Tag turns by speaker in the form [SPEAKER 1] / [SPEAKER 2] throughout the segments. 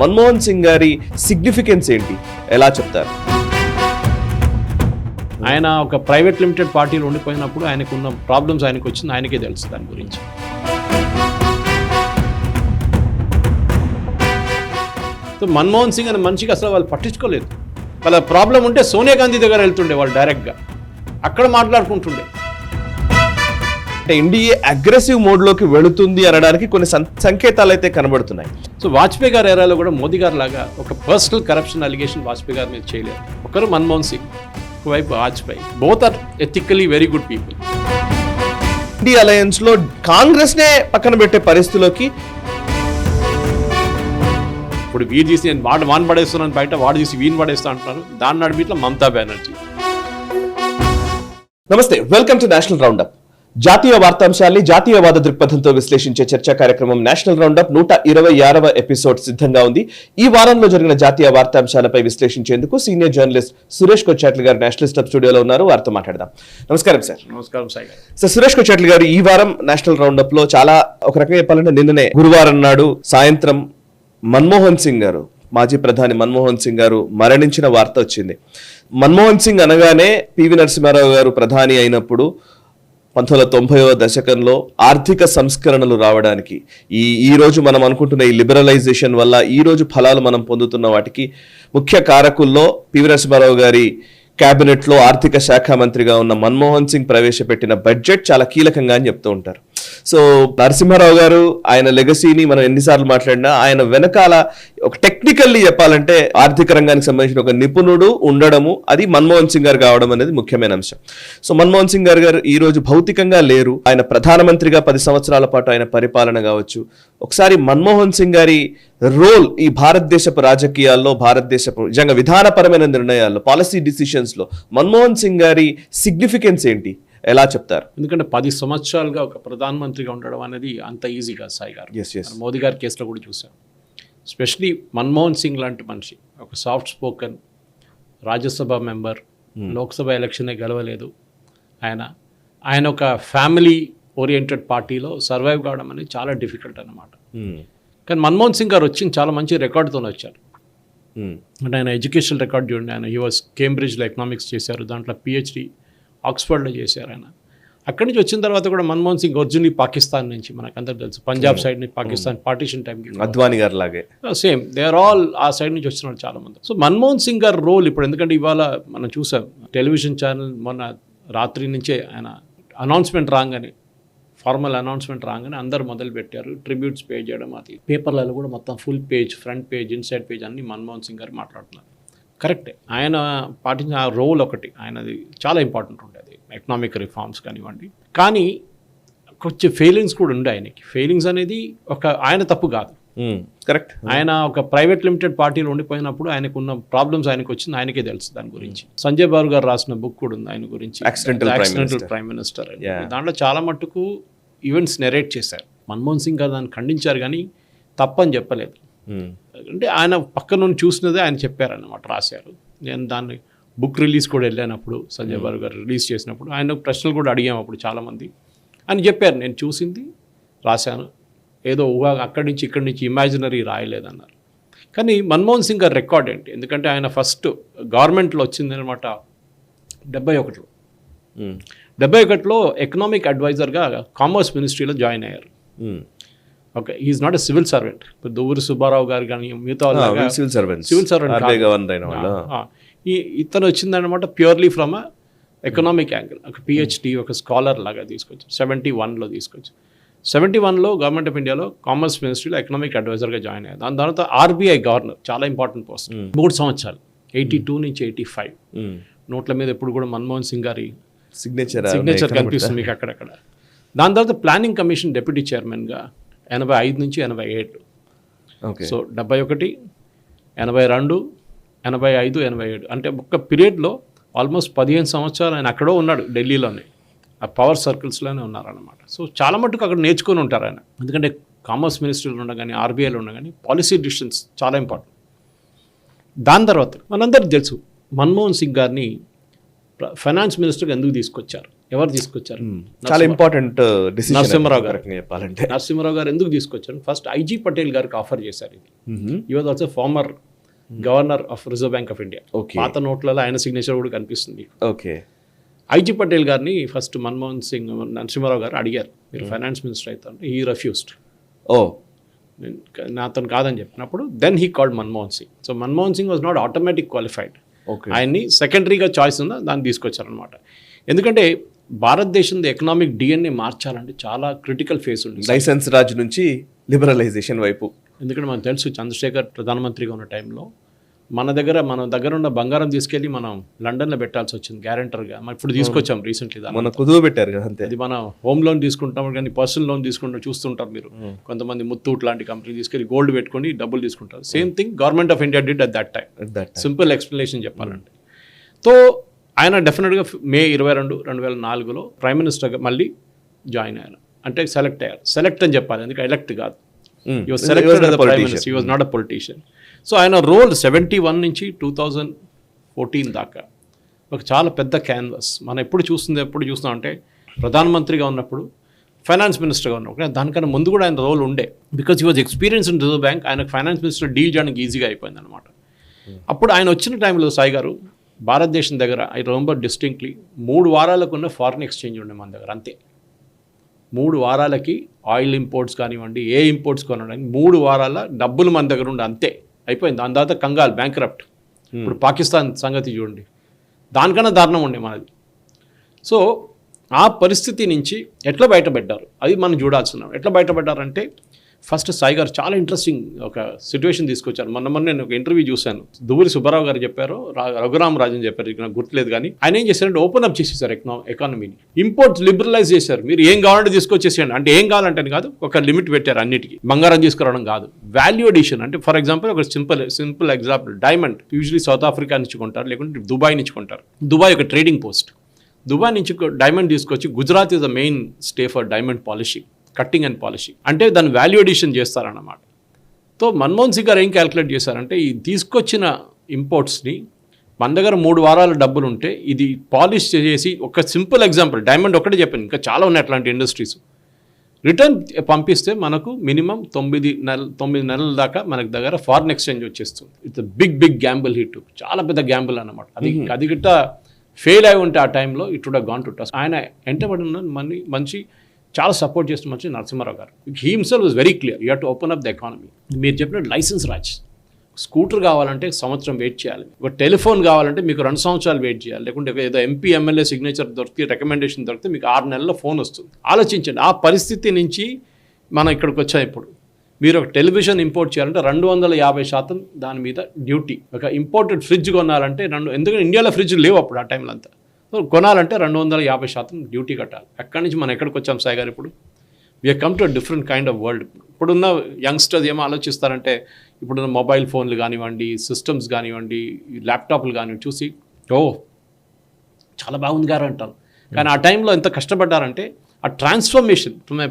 [SPEAKER 1] మన్మోహన్ సింగ్ గారి సిగ్నిఫికెన్స్ ఏంటి, ఎలా చెప్తారు?
[SPEAKER 2] ఆయన ఒక ప్రైవేట్ లిమిటెడ్ పార్టీలో ఉండిపోయినప్పుడు ఆయనకున్న ప్రాబ్లమ్స్ ఆయనకు వచ్చింది, ఆయనకే తెలుసు దాని గురించి. సో మన్మోహన్ సింగ్ అనే మనిషికి అసలు వాళ్ళు పట్టించుకోలేదు. వాళ్ళ ప్రాబ్లం ఉంటే సోనియా గాంధీ దగ్గర వెళ్తుండే వాళ్ళు డైరెక్ట్గా, అక్కడ మాట్లాడుకుంటుండే.
[SPEAKER 1] అంటే ఎన్డీఏ అగ్రెసివ్ మోడ్లోకి వెళుతుంది అనడానికి కొన్ని సంకేతాలు అయితే కనబడుతున్నాయి.
[SPEAKER 2] సో వాజ్పేయి గారి ఏరాలో కూడా మోదీ గారు లాగా ఒక పర్సనల్ కరప్షన్ అలిగేషన్ వాజ్పేయి గారి మీద చేయలేరు. ఒకరు మన్మోహన్ సింగ్, ఒకవైపు Vajpayee. Both are ethically very good people.
[SPEAKER 1] India alliance లో కాంగ్రెస్ నే పక్కన పెట్టే పరిస్థితిలోకి
[SPEAKER 2] ఇప్పుడు వీరు తీసి నేను వాన్ పడేస్తున్నాను బయట, వాడు తీసి వీన్ పడేస్తా అంటున్నారు. దాని నడిమిట్లో మమతా బెనర్జీ.
[SPEAKER 1] నమస్తే, వెల్కమ్ టు నేషనల్ రౌండప్. జాతీయ వార్తాంశాల్ని జాతీయవాద దృక్పథంతో విశ్లేషించే చర్చా కార్యక్రమం నేషనల్ రౌండప్ 126వ ఎపిసోడ్ సిద్ధంగా ఉంది. ఈ వారంలో జరిగిన జాతీయ వార్తాంశాలపై విశ్లేషించేందుకు సీనియర్ జర్నలిస్ట్ సురేష్ కొచ్చాట్ల గారు నేషనలిస్ట్ హబ్ స్టూడియోలో ఉన్నారు. వారితో మాట్లాడదాం. నమస్కారం సార్.
[SPEAKER 2] నమస్కారం సాయి గారు.
[SPEAKER 1] సార్, సురేష్ కొచ్చాట్ల గారు, ఈ వారం నేషనల్ రౌండప్ లో చాలా, ఒక రకంగా చెప్పాలంటే నిన్ననే గురువారం నాడు సాయంత్రం మన్మోహన్ సింగ్ గారు, మాజీ ప్రధాని మన్మోహన్ సింగ్ గారు మరణించిన వార్త వచ్చింది. మన్మోహన్ సింగ్ అనగానే పివి నరసింహారావు గారు ప్రధాని అయినప్పుడు 1990వ దశకంలో ఆర్థిక సంస్కరణలు రావడానికి, ఈ రోజు మనం అనుకుంటున్న ఈ లిబరలైజేషన్ వల్ల ఈ రోజు ఫలాలు మనం పొందుతున్న వాటికి ముఖ్య కారకుల్లో పివి నరసింహారావు గారి కేబినెట్ లో ఆర్థిక శాఖ మంత్రిగా ఉన్న మన్మోహన్ సింగ్ ప్రవేశపెట్టిన బడ్జెట్ చాలా కీలకంగా అని చెప్తూ ఉంటారు. సో నరసింహారావు గారు, ఆయన లెగసీని మనం ఎన్నిసార్లు మాట్లాడినా, ఆయన వెనకాల ఒక టెక్నికల్లీ చెప్పాలంటే ఆర్థిక రంగానికి సంబంధించిన ఒక నిపుణుడు ఉండడము, అది మన్మోహన్ సింగ్ గారు కావడం అనేది ముఖ్యమైన అంశం. సో మన్మోహన్ సింగ్ గారు ఈ రోజు భౌతికంగా లేరు. ఆయన ప్రధానమంత్రిగా 10 సంవత్సరాల పాటు ఆయన పరిపాలన కావచ్చు. ఒకసారి మన్మోహన్ సింగ్ గారి రోల్ ఈ భారతదేశపు రాజకీయాల్లో, భారతదేశపు నిజంగా విధానపరమైన నిర్ణయాల్లో, పాలసీ డిసిషన్స్ లో మన్మోహన్ సింగ్ గారి సిగ్నిఫికెన్స్ ఏంటి, ఎలా చెప్తారు?
[SPEAKER 2] ఎందుకంటే 10 సంవత్సరాలుగా ఒక ప్రధానమంత్రిగా ఉండడం అనేది అంత ఈజీ కాదు సాయి గారు. మోదీ గారి కేసులో కూడా చూసాం. ఎస్పెషలీ మన్మోహన్ సింగ్ లాంటి మనిషి, ఒక soft spoken Rajya Sabha member, Lok Sabha ఎలక్షనే గెలవలేదు. ఆయన ఒక ఫ్యామిలీ ఓరియంటెడ్ పార్టీలో సర్వైవ్ కావడం అనేది చాలా డిఫికల్ట్ అన్నమాట. కానీ మన్మోహన్ సింగ్ గారు వచ్చింది చాలా మంచి రికార్డుతో వచ్చారు. అంటే ఆయన ఎడ్యుకేషన్ రికార్డ్ చూడండి. ఆయన యూఎస్ కేంబ్రిడ్జ్లో ఎకనామిక్స్ చేశారు, దాంట్లో పిహెచ్డి ఆక్స్ఫర్డ్లో చేశారు ఆయన. అక్కడి నుంచి వచ్చిన తర్వాత కూడా మన్మోహన్ సింగ్ ఒరిజినల్లీ పాకిస్తాన్ నుంచి, మనకందరూ తెలుసు, పంజాబ్ సైడ్ నుంచి, పాకిస్తాన్ పార్టీషన్ టైంకి
[SPEAKER 1] అద్వానీ గారు లాగే
[SPEAKER 2] సేమ్ దే ఆర్ ఆల్ ఆ సైడ్ నుంచి వచ్చినారు చాలా మంది. సో మన్మోహన్ సింగ్ గారి రోల్ ఇప్పుడు, ఎందుకంటే ఇవాళ మనం చూసాం టెలివిజన్ ఛానల్ మొన్న రాత్రి నుంచే ఆయన అనౌన్స్మెంట్ రాగానే, ఫార్మల్ అనౌన్స్మెంట్ రాగానే అందరు మొదలు పెట్టారు ట్రిబ్యూట్స్ పే చేయడం. అది పేపర్లలో కూడా మొత్తం full page, front page, inside page అన్ని మన్మోహన్ సింగ్ గారు మాట్లాడుతున్నారు. కరెక్టే, ఆయన పాటించిన ఆ రోల్ ఒకటి ఆయనది చాలా ఇంపార్టెంట్ ఉండేది, ఎకనామిక్ రిఫార్మ్స్ కానివ్వండి. కానీ కొంచెం ఫెయిలింగ్స్ కూడా ఉండే ఆయనకి. ఫెయిలింగ్స్ అనేది ఒక ఆయన తప్పు కాదు,
[SPEAKER 1] కరెక్ట్.
[SPEAKER 2] ఆయన ఒక ప్రైవేట్ లిమిటెడ్ పార్టీలో ఉండిపోయినప్పుడు ఆయనకున్న ప్రాబ్లమ్స్ ఆయనకు వచ్చింది, ఆయనకే తెలుసు దాని గురించి. సంజయ్ బాబు గారు రాసిన బుక్ కూడా ఉంది ఆయన గురించి, యాక్సిడెంటల్ ప్రైమ్ మినిస్టర్ అని. దాంట్లో చాలా మట్టుకు ఈవెంట్స్ నెరేట్ చేశారు. మన్మోహన్ సింగ్ గారు దాన్ని ఖండించారు కానీ తప్పని చెప్పలేదు. అంటే ఆయన పక్క నుండి చూసినదే ఆయన చెప్పారన్నమాట, రాశారు. నేను దాన్ని బుక్ రిలీజ్ కూడా వెళ్ళానప్పుడు, సంజయ్ బాబు గారు రిలీజ్ చేసినప్పుడు ఆయన ప్రశ్నలు కూడా అడిగాము అప్పుడు చాలామంది. ఆయన చెప్పారు, నేను చూసింది రాశాను, ఏదో అక్కడి నుంచి ఇక్కడి నుంచి ఇమాజినరీ రాయలేదన్నారు. కానీ మన్మోహన్ సింగ్ గారి రికార్డ్ ఏంటి, ఎందుకంటే ఆయన ఫస్ట్ గవర్నమెంట్లో వచ్చింది అనమాట 71లో. 71లో ఎకనామిక్ అడ్వైజర్గా కామర్స్ మినిస్ట్రీలో జాయిన్ అయ్యారు. Okay, is not a civil servant. Duvvuri Subbarao గారు కానీ మిగతా సివిల్ సర్వెంట్. ఇతను వచ్చిందనమాట ప్యూర్లీ ఫ్రమ్ ఎకనామిక్ యాంగిల్, ఒక పిహెచ్డి, ఒక స్కాలర్ లాగా తీసుకొచ్చారు. 71లో తీసుకొచ్చారు. 71లో గవర్నమెంట్ ఆఫ్ ఇండియాలో కామర్స్ మినిస్ట్రీలో ఎకనామిక్ అడ్వైజర్గా జాయిన్ అయ్యారు. దాని తర్వాత ఆర్బీఐ గవర్నర్, చాలా ఇంపార్టెంట్ పోస్ట్, 3 సంవత్సరాలు 82 నుంచి 85. నోట్ల మీద ఎప్పుడు కూడా మన్మోహన్ సింగ్ గారి సిగ్నేచర్ కనిపిస్తుంది మీకు అక్కడక్కడ. దాని తర్వాత ప్లానింగ్ కమిషన్ డెప్యూటీ చైర్మన్గా 85 నుంచి 87. సో 71, 82, 85, 87 అంటే ఒక్క పీరియడ్లో ఆల్మోస్ట్ 15 సంవత్సరాలు ఆయన అక్కడో ఉన్నాడు, ఢిల్లీలోనే, ఆ పవర్ సర్కిల్స్లోనే ఉన్నారన్నమాట. సో చాలా మటుకు అక్కడ నేర్చుకొని ఉంటారు ఆయన. ఎందుకంటే కామర్స్ మినిస్ట్రీలో ఉండగానే, ఆర్బీఐలో ఉండగానే పాలసీ డిసిషన్స్ చాలా ఇంపార్టెంట్. దాని తర్వాత మనందరికీ తెలుసు మన్మోహన్ సింగ్ గారిని ఫైనాన్స్ మినిస్టర్గా ఎందుకు తీసుకొచ్చారు. ఎవరు తీసుకొచ్చారు?
[SPEAKER 1] చాలా ఇంపార్టెంట్ డిసిషన్
[SPEAKER 2] నరసింహారావు గారు
[SPEAKER 1] చెప్పాలంటే.
[SPEAKER 2] నరసింహారావు గారు ఎందుకు తీసుకొచ్చారు? ఫస్ట్ ఐజీ పటేల్ గారికి ఆఫర్ చేశారు ఇది. ఈ was also farmer governor of reserve bank of India. పాత నోట్లలో ఆయన సిగ్నేచర్ కూడా కనిపిస్తుంది.
[SPEAKER 1] ఓకే.
[SPEAKER 2] ఐజీ పటేల్ గారిని ఫస్ట్ మన్మోహన్ సింగ్ నరసింహారావు గారు అడిగారు, మీరు ఫైనాన్స్ మినిస్టర్ అవుతారు. He refused. నాతో కాదని చెప్పినప్పుడు then he called Manmohan Singh. So Manmohan Singh was not automatic qualified. ఆయన్ని సెకండరీగా చాయిస్ ఉందా దాన్ని తీసుకొచ్చారనమాట. ఎందుకంటే భారతదేశంలో ఎకనామిక్ డిఎన్ఏ మార్చాలంటే చాలా క్రిటికల్ ఫేజ్ ఉంది.
[SPEAKER 1] లైసెన్స్ రాజ్ నుంచి లిబరలైజేషన్ వైపు.
[SPEAKER 2] ఎందుకంటే మనకు తెలుసు చంద్రశేఖర్ ప్రధానమంత్రిగా ఉన్న టైంలో మన దగ్గర ఉన్న బంగారం తీసుకెళ్ళి మనం లండన్లో పెట్టాల్సి వచ్చింది గ్యారెంటర్గా. మనం ఇప్పుడు తీసుకొచ్చాం రీసెంట్లీ.
[SPEAKER 1] మన కుదువ పెట్టారు కదా అంతే.
[SPEAKER 2] అది మనం హోమ్ లోన్ తీసుకుంటాం కానీ పర్సనల్ లోన్ తీసుకుంటాం చూస్తుంటారు మీరు. కొంతమంది ముత్తూట్ లాంటి కంపెనీ తీసుకెళ్ళి గోల్డ్ పెట్టుకొని డబ్బులు తీసుకుంటారు. Same thing government of India did at that time. Simple explanation చెప్పాలంటే. సో ఆయన డెఫినెట్గా మే 22, 2004లో ప్రైమ్ మినిస్టర్గా మళ్ళీ జాయిన్ అయ్యారు. అంటే సెలెక్ట్ అయ్యారు. సెలెక్ట్ అని చెప్పాలి, ఎందుకంటే ఎలక్ట్ కాదు. He was selected as the prime minister. He was not a politician. So ఆయన రోల్ 71 నుంచి 2014 దాకా ఒక చాలా పెద్ద క్యాన్వాస్. మనం ఎప్పుడు చూస్తున్నాం అంటే ప్రధానమంత్రిగా ఉన్నప్పుడు, ఫైనాన్స్ మినిస్టర్గా ఉన్నప్పుడు, దానికన్నా ముందు కూడా ఆయన రోల్ ఉండే. Because he was experience in reserve bank. ఆయనకు ఫైనాన్స్ మినిస్టర్ డీల్ చేయడానికి ఈజీగా అయిపోయింది అనమాట. అప్పుడు ఆయన వచ్చిన టైంలో సాయి గారు భారతదేశం దగ్గర ఐ రిమెంబర్ డిస్టింక్ట్లీ 3 వారాలకు ఉన్న ఫారిన్ ఎక్స్చేంజ్ ఉండే మన దగ్గర. అంతే 3 వారాలకి ఆయిల్ ఇంపోర్ట్స్ కానివ్వండి, ఏ ఇంపోర్ట్స్ కొనడానికి 3 వారాల డబ్బులు మన దగ్గర ఉండి అంతే అయిపోయింది. దాని తర్వాత కంగాల్ బ్యాంక్రప్ట్. ఇప్పుడు పాకిస్తాన్ సంగతి చూడండి, దానికన్నా దారుణం ఉండే మనది. సో ఆ పరిస్థితి నుంచి ఎట్లా బయటపడ్డారు అది మనం చూడాల్సిన. ఎట్లా బయటపడ్డారంటే ఫస్ట్ సాయి గారు చాలా ఇంట్రెస్టింగ్ ఒక సిచ్యువేషన్ తీసుకొచ్చారు. మొన్న నేను ఒక ఇంటర్వ్యూ చూశాను. దువ్వూరి సుబ్బారావు గారు చెప్పారు, రఘురామ్ రాజన్ చెప్పారు, ఇక్కడ నాకు గుర్తులేదు కానీ ఆయన ఏం చేశారంటే ఓపెన్ అప్ చేసేసారు ఎకానమీని. ఇంపోర్ట్స్ లిబరలైజ్ చేశారు. మీరు ఏం కావాలంటే తీసుకొచ్చేసేయండి. అంటే ఏం కావాలంటే కాదు, ఒక లిమిట్ పెట్టారు అన్నిటికీ. బంగారం తీసుకురావడం కాదు, వాల్యూ అడిషన్. అంటే ఫర్ ఎగ్జాంపుల్ ఒక simple example, diamond usually south Africa నుంచి కొంటారు, లేకుంటే దుబాయ్ నుంచి కొంటారు. దుబాయ్ ఒక ట్రేడింగ్ పోస్ట్. దుబాయ్ నుంచి డైమండ్ తీసుకొచ్చి, Gujarat is the main stay for diamond polishing, cutting and polishing. అంటే దాన్ని వాల్యూ అడిషన్ చేస్తారన్నమాట. సో మన్మోహన్ సింగ్ గారు ఏం క్యాలిక్యులేట్ చేశారంటే, ఈ తీసుకొచ్చిన ఇంపోర్ట్స్ని మన దగ్గర 3 వారాల డబ్బులు ఉంటే ఇది పాలిష్ చేసి, ఒక సింపుల్ ఎగ్జాంపుల్ డైమండ్ ఒకటే చెప్పాను, ఇంకా చాలా ఉన్నాయి అట్లాంటి ఇండస్ట్రీస్. రిటర్న్ పంపిస్తే మనకు మినిమం 9 నెలల దాకా మనకు దగ్గర ఫారిన్ ఎక్స్చేంజ్ వచ్చేస్తుంది. ఇట్స్ బిగ్ గ్యాంబుల్ హిట్, చాలా పెద్ద గ్యాంబుల్ అన్నమాట. అది గిట్ట ఫెయిల్ అయి ఉంటే ఆ టైంలో it would have gone to toss. ఆయన ఎంటబడి ఉన్న మంచి చాలా సపోర్ట్ చేస్తున్న మంచి నరసింహారావు గారు. He himself was very clear, you have to open up the economy. మీరు చెప్పినట్టు లైసెన్స్ రాజ్. స్కూటర్ కావాలంటే సంవత్సరం వెయిట్ చేయాలి, ఒక టెలిఫోన్ కావాలంటే మీకు 2 సంవత్సరాలు వెయిట్ చేయాలి, లేకుంటే ఏదో ఎంపీ ఎమ్మెల్యే సిగ్నేచర్ దొరికి రికమెండేషన్ దొరికితే మీకు 6 నెలల్లో ఫోన్ వస్తుంది. ఆలోచించండి, ఆ పరిస్థితి నుంచి మనం ఇక్కడికి వచ్చాం. ఇప్పుడు మీరు ఒక టెలివిజన్ ఇంపోర్ట్ చేయాలంటే 250% దాని మీద డ్యూటీ. ఒక ఇంపోర్టెడ్ ఫ్రిడ్జ్ కొనాలంటే ఎందుకంటే ఇండియాలో ఫ్రిడ్జ్ లేవు అప్పుడు ఆ టైంలో అంతా. కొనాలంటే 250% డ్యూటీ కట్టాలి. అక్కడి నుంచి మనం ఎక్కడికి వచ్చాం సాయి గారు? ఇప్పుడు we are come to different kind of world. ఇప్పుడున్న యంగ్స్టర్స్ ఏమో ఆలోచిస్తారంటే, ఇప్పుడున్న మొబైల్ ఫోన్లు కానివ్వండి, సిస్టమ్స్ కానివ్వండి, ల్యాప్టాప్లు కానివ్వండి చూసి చాలా బాగుంది గారు అంటారు. కానీ ఆ టైంలో ఎంత కష్టపడ్డారంటే ఆ transformation from A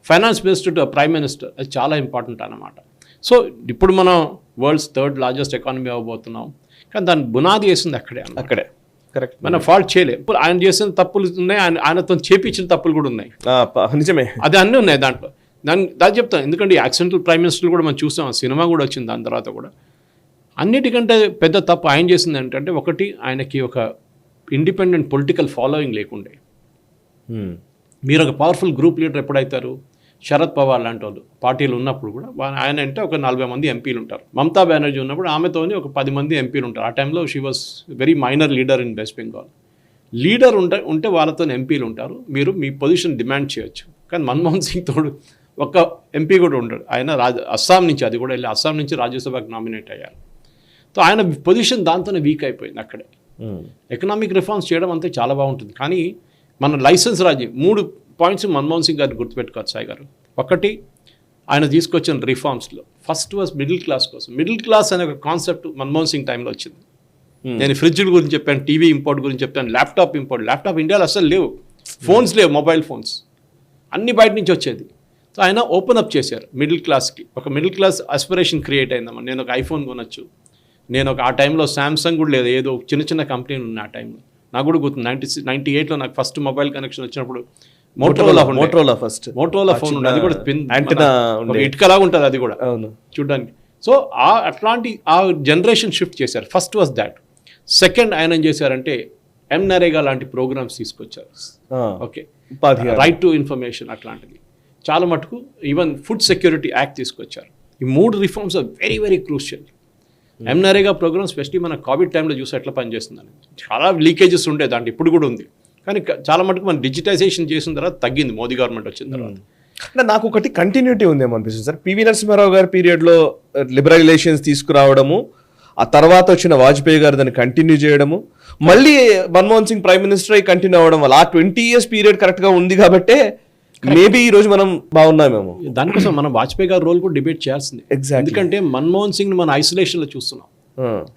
[SPEAKER 2] finance minister to prime minister అది చాలా ఇంపార్టెంట్ అన్నమాట. సో ఇప్పుడు మనం వరల్డ్స్ 3rd లార్జెస్ట్ ఎకానమీ అవ్వబోతున్నాం. కానీ దాని బునాది వేసింది అక్కడే. కరెక్ట్. మనం ఫాల్ట్ చేయలేదు. ఇప్పుడు ఆయన చేసిన తప్పులు ఉన్నాయి, ఆయనతో చేపించిన తప్పులు కూడా ఉన్నాయి.
[SPEAKER 1] నిజమే,
[SPEAKER 2] అది అన్నీ ఉన్నాయి దాంట్లో. దాన్ని చెప్తాను, ఎందుకంటే యాక్సిడెంటల్ ప్రైమ్ మినిస్టర్ కూడా మనం చూసాం, సినిమా కూడా వచ్చింది దాని తర్వాత కూడా. అన్నిటికంటే పెద్ద తప్పు ఆయన చేసింది ఏంటంటే, ఒకటి ఆయనకి ఒక ఇండిపెండెంట్ పొలిటికల్ ఫాలోయింగ్ లేకుండే. మీరు ఒక పవర్ఫుల్ గ్రూప్ లీడర్ ఎప్పుడైతారు? శరద్ పవార్ లాంటి వాళ్ళు పార్టీలు ఉన్నప్పుడు కూడా ఆయన అంటే ఒక 40 మంది ఎంపీలు ఉంటారు. మమతా బెనర్జీ ఉన్నప్పుడు ఆమెతోని ఒక 10 మంది ఎంపీలు ఉంటారు. ఆ టైంలో she was very minor leader in West Bengal. Leader ఉంటే వాళ్ళతో ఎంపీలు ఉంటారు, మీరు మీ పొజిషన్ డిమాండ్ చేయొచ్చు. కానీ మన్మోహన్ సింగ్ తోడు ఒక ఎంపీ కూడా ఉంటాడు. ఆయన అస్సాం నుంచి, అది కూడా వెళ్ళి అస్సాం నుంచి రాజ్యసభకు నామినేట్ అయ్యారు. సో ఆయన పొజిషన్ దాంతోనే వీక్ అయిపోయింది అక్కడే. ఎకనామిక్ రిఫార్మ్స్ చేయడం అంతే చాలా బాగుంటుంది, కానీ మన లైసెన్స్ రాజ్యం 3 పాయింట్స్ మన్మోహన్ సింగ్ గారిని గుర్తుపెట్టుకోవచ్చు సాయి గారు. ఒకటి, ఆయన తీసుకొచ్చిన రిఫార్మ్స్లో ఫస్ట్ వాజ్ మిడిల్ క్లాస్ కోసం. మిడిల్ క్లాస్ అనే ఒక కాన్సెప్ట్ మన్మోహన్ సింగ్ టైంలో వచ్చింది. నేను ఫ్రిడ్జ్ల గురించి చెప్పాను, టీవీ ఇంపోర్ట్ గురించి చెప్పాను, ల్యాప్టాప్ ఇండియాలో అసలు లేవు, ఫోన్స్ లేవు, మొబైల్ ఫోన్స్ అన్ని బయట నుంచి వచ్చేది. సో ఆయన ఓపెన్ అప్ చేశారు మిడిల్ క్లాస్కి. ఒక మిడిల్ క్లాస్ ఆస్పిరేషన్ క్రియేట్ అయిందమ్మా. నేను ఒక ఐఫోన్ కొనొచ్చు, నేను ఒక ఆ టైంలో శాంసంగ్ కూడా లేదు, ఏదో చిన్న కంపెనీలు ఉన్నాయి ఆ టైంలో, నాకు కూడా గుర్తుంది 98లో నాకు ఫస్ట్ మొబైల్ కనెక్షన్ వచ్చినప్పుడు మోటరోలా ఫోన్ ఉండే, అది కూడా
[SPEAKER 1] యాంటెనా
[SPEAKER 2] ఇటుకలాగా ఉంటుంది అది కూడా
[SPEAKER 1] అవును
[SPEAKER 2] చూడడానికి. సో అట్లాంటి ఆ జనరేషన్ షిఫ్ట్ చేశారు. First was that. సెకండ్ ఆయన ఏం చేశారంటే నరేగా లాంటి ప్రోగ్రామ్స్ తీసుకొచ్చారు. ఓకే, రైట్ టు ఇన్ఫర్మేషన్ అట్లాంటిది చాలా మటుకు. ఈవెన్ ఫుడ్ సెక్యూరిటీ యాక్ట్ తీసుకొచ్చారు. ఈ 3 reforms are very very crucial. NREGA program specially మన కోవిడ్ టైంలో చూసి ఎట్లా పనిచేస్తుందని చాలా లీకేజెస్ ఉండే దాంట్లో, ఇప్పుడు కూడా ఉంది. కానీ చాలా మటుకు మనం డిజిటైజేషన్ చేసిన తర్వాత తగ్గింది మోదీ గవర్నమెంట్ వచ్చిన తర్వాత.
[SPEAKER 1] అంటే నాకు ఒకటి కంటిన్యూటీ ఉందేమో అనిపిస్తుంది సార్. పివి నరసింహారావు గారి పీరియడ్లో లిబరలైజేషన్స్ తీసుకురావడము, ఆ తర్వాత వచ్చిన వాజ్పేయి గారు దాన్ని కంటిన్యూ చేయడము, మళ్ళీ మన్మోహన్ సింగ్ ప్రైమ్ మినిస్టర్ అయి కంటిన్యూ అవ్వడం వల్ల ఆ 20 years పీరియడ్ కరెక్ట్గా ఉంది కాబట్టి మేబీ ఈ రోజు మనం బాగున్నామేమో.
[SPEAKER 2] దానికోసం మనం వాజ్పేయి గారి రోల్ కూడా డిబేట్ చేయాల్సింది. ఎందుకంటే మన్మోహన్ సింగ్ మన ఐసోలేషన్లో చూస్తున్నాం,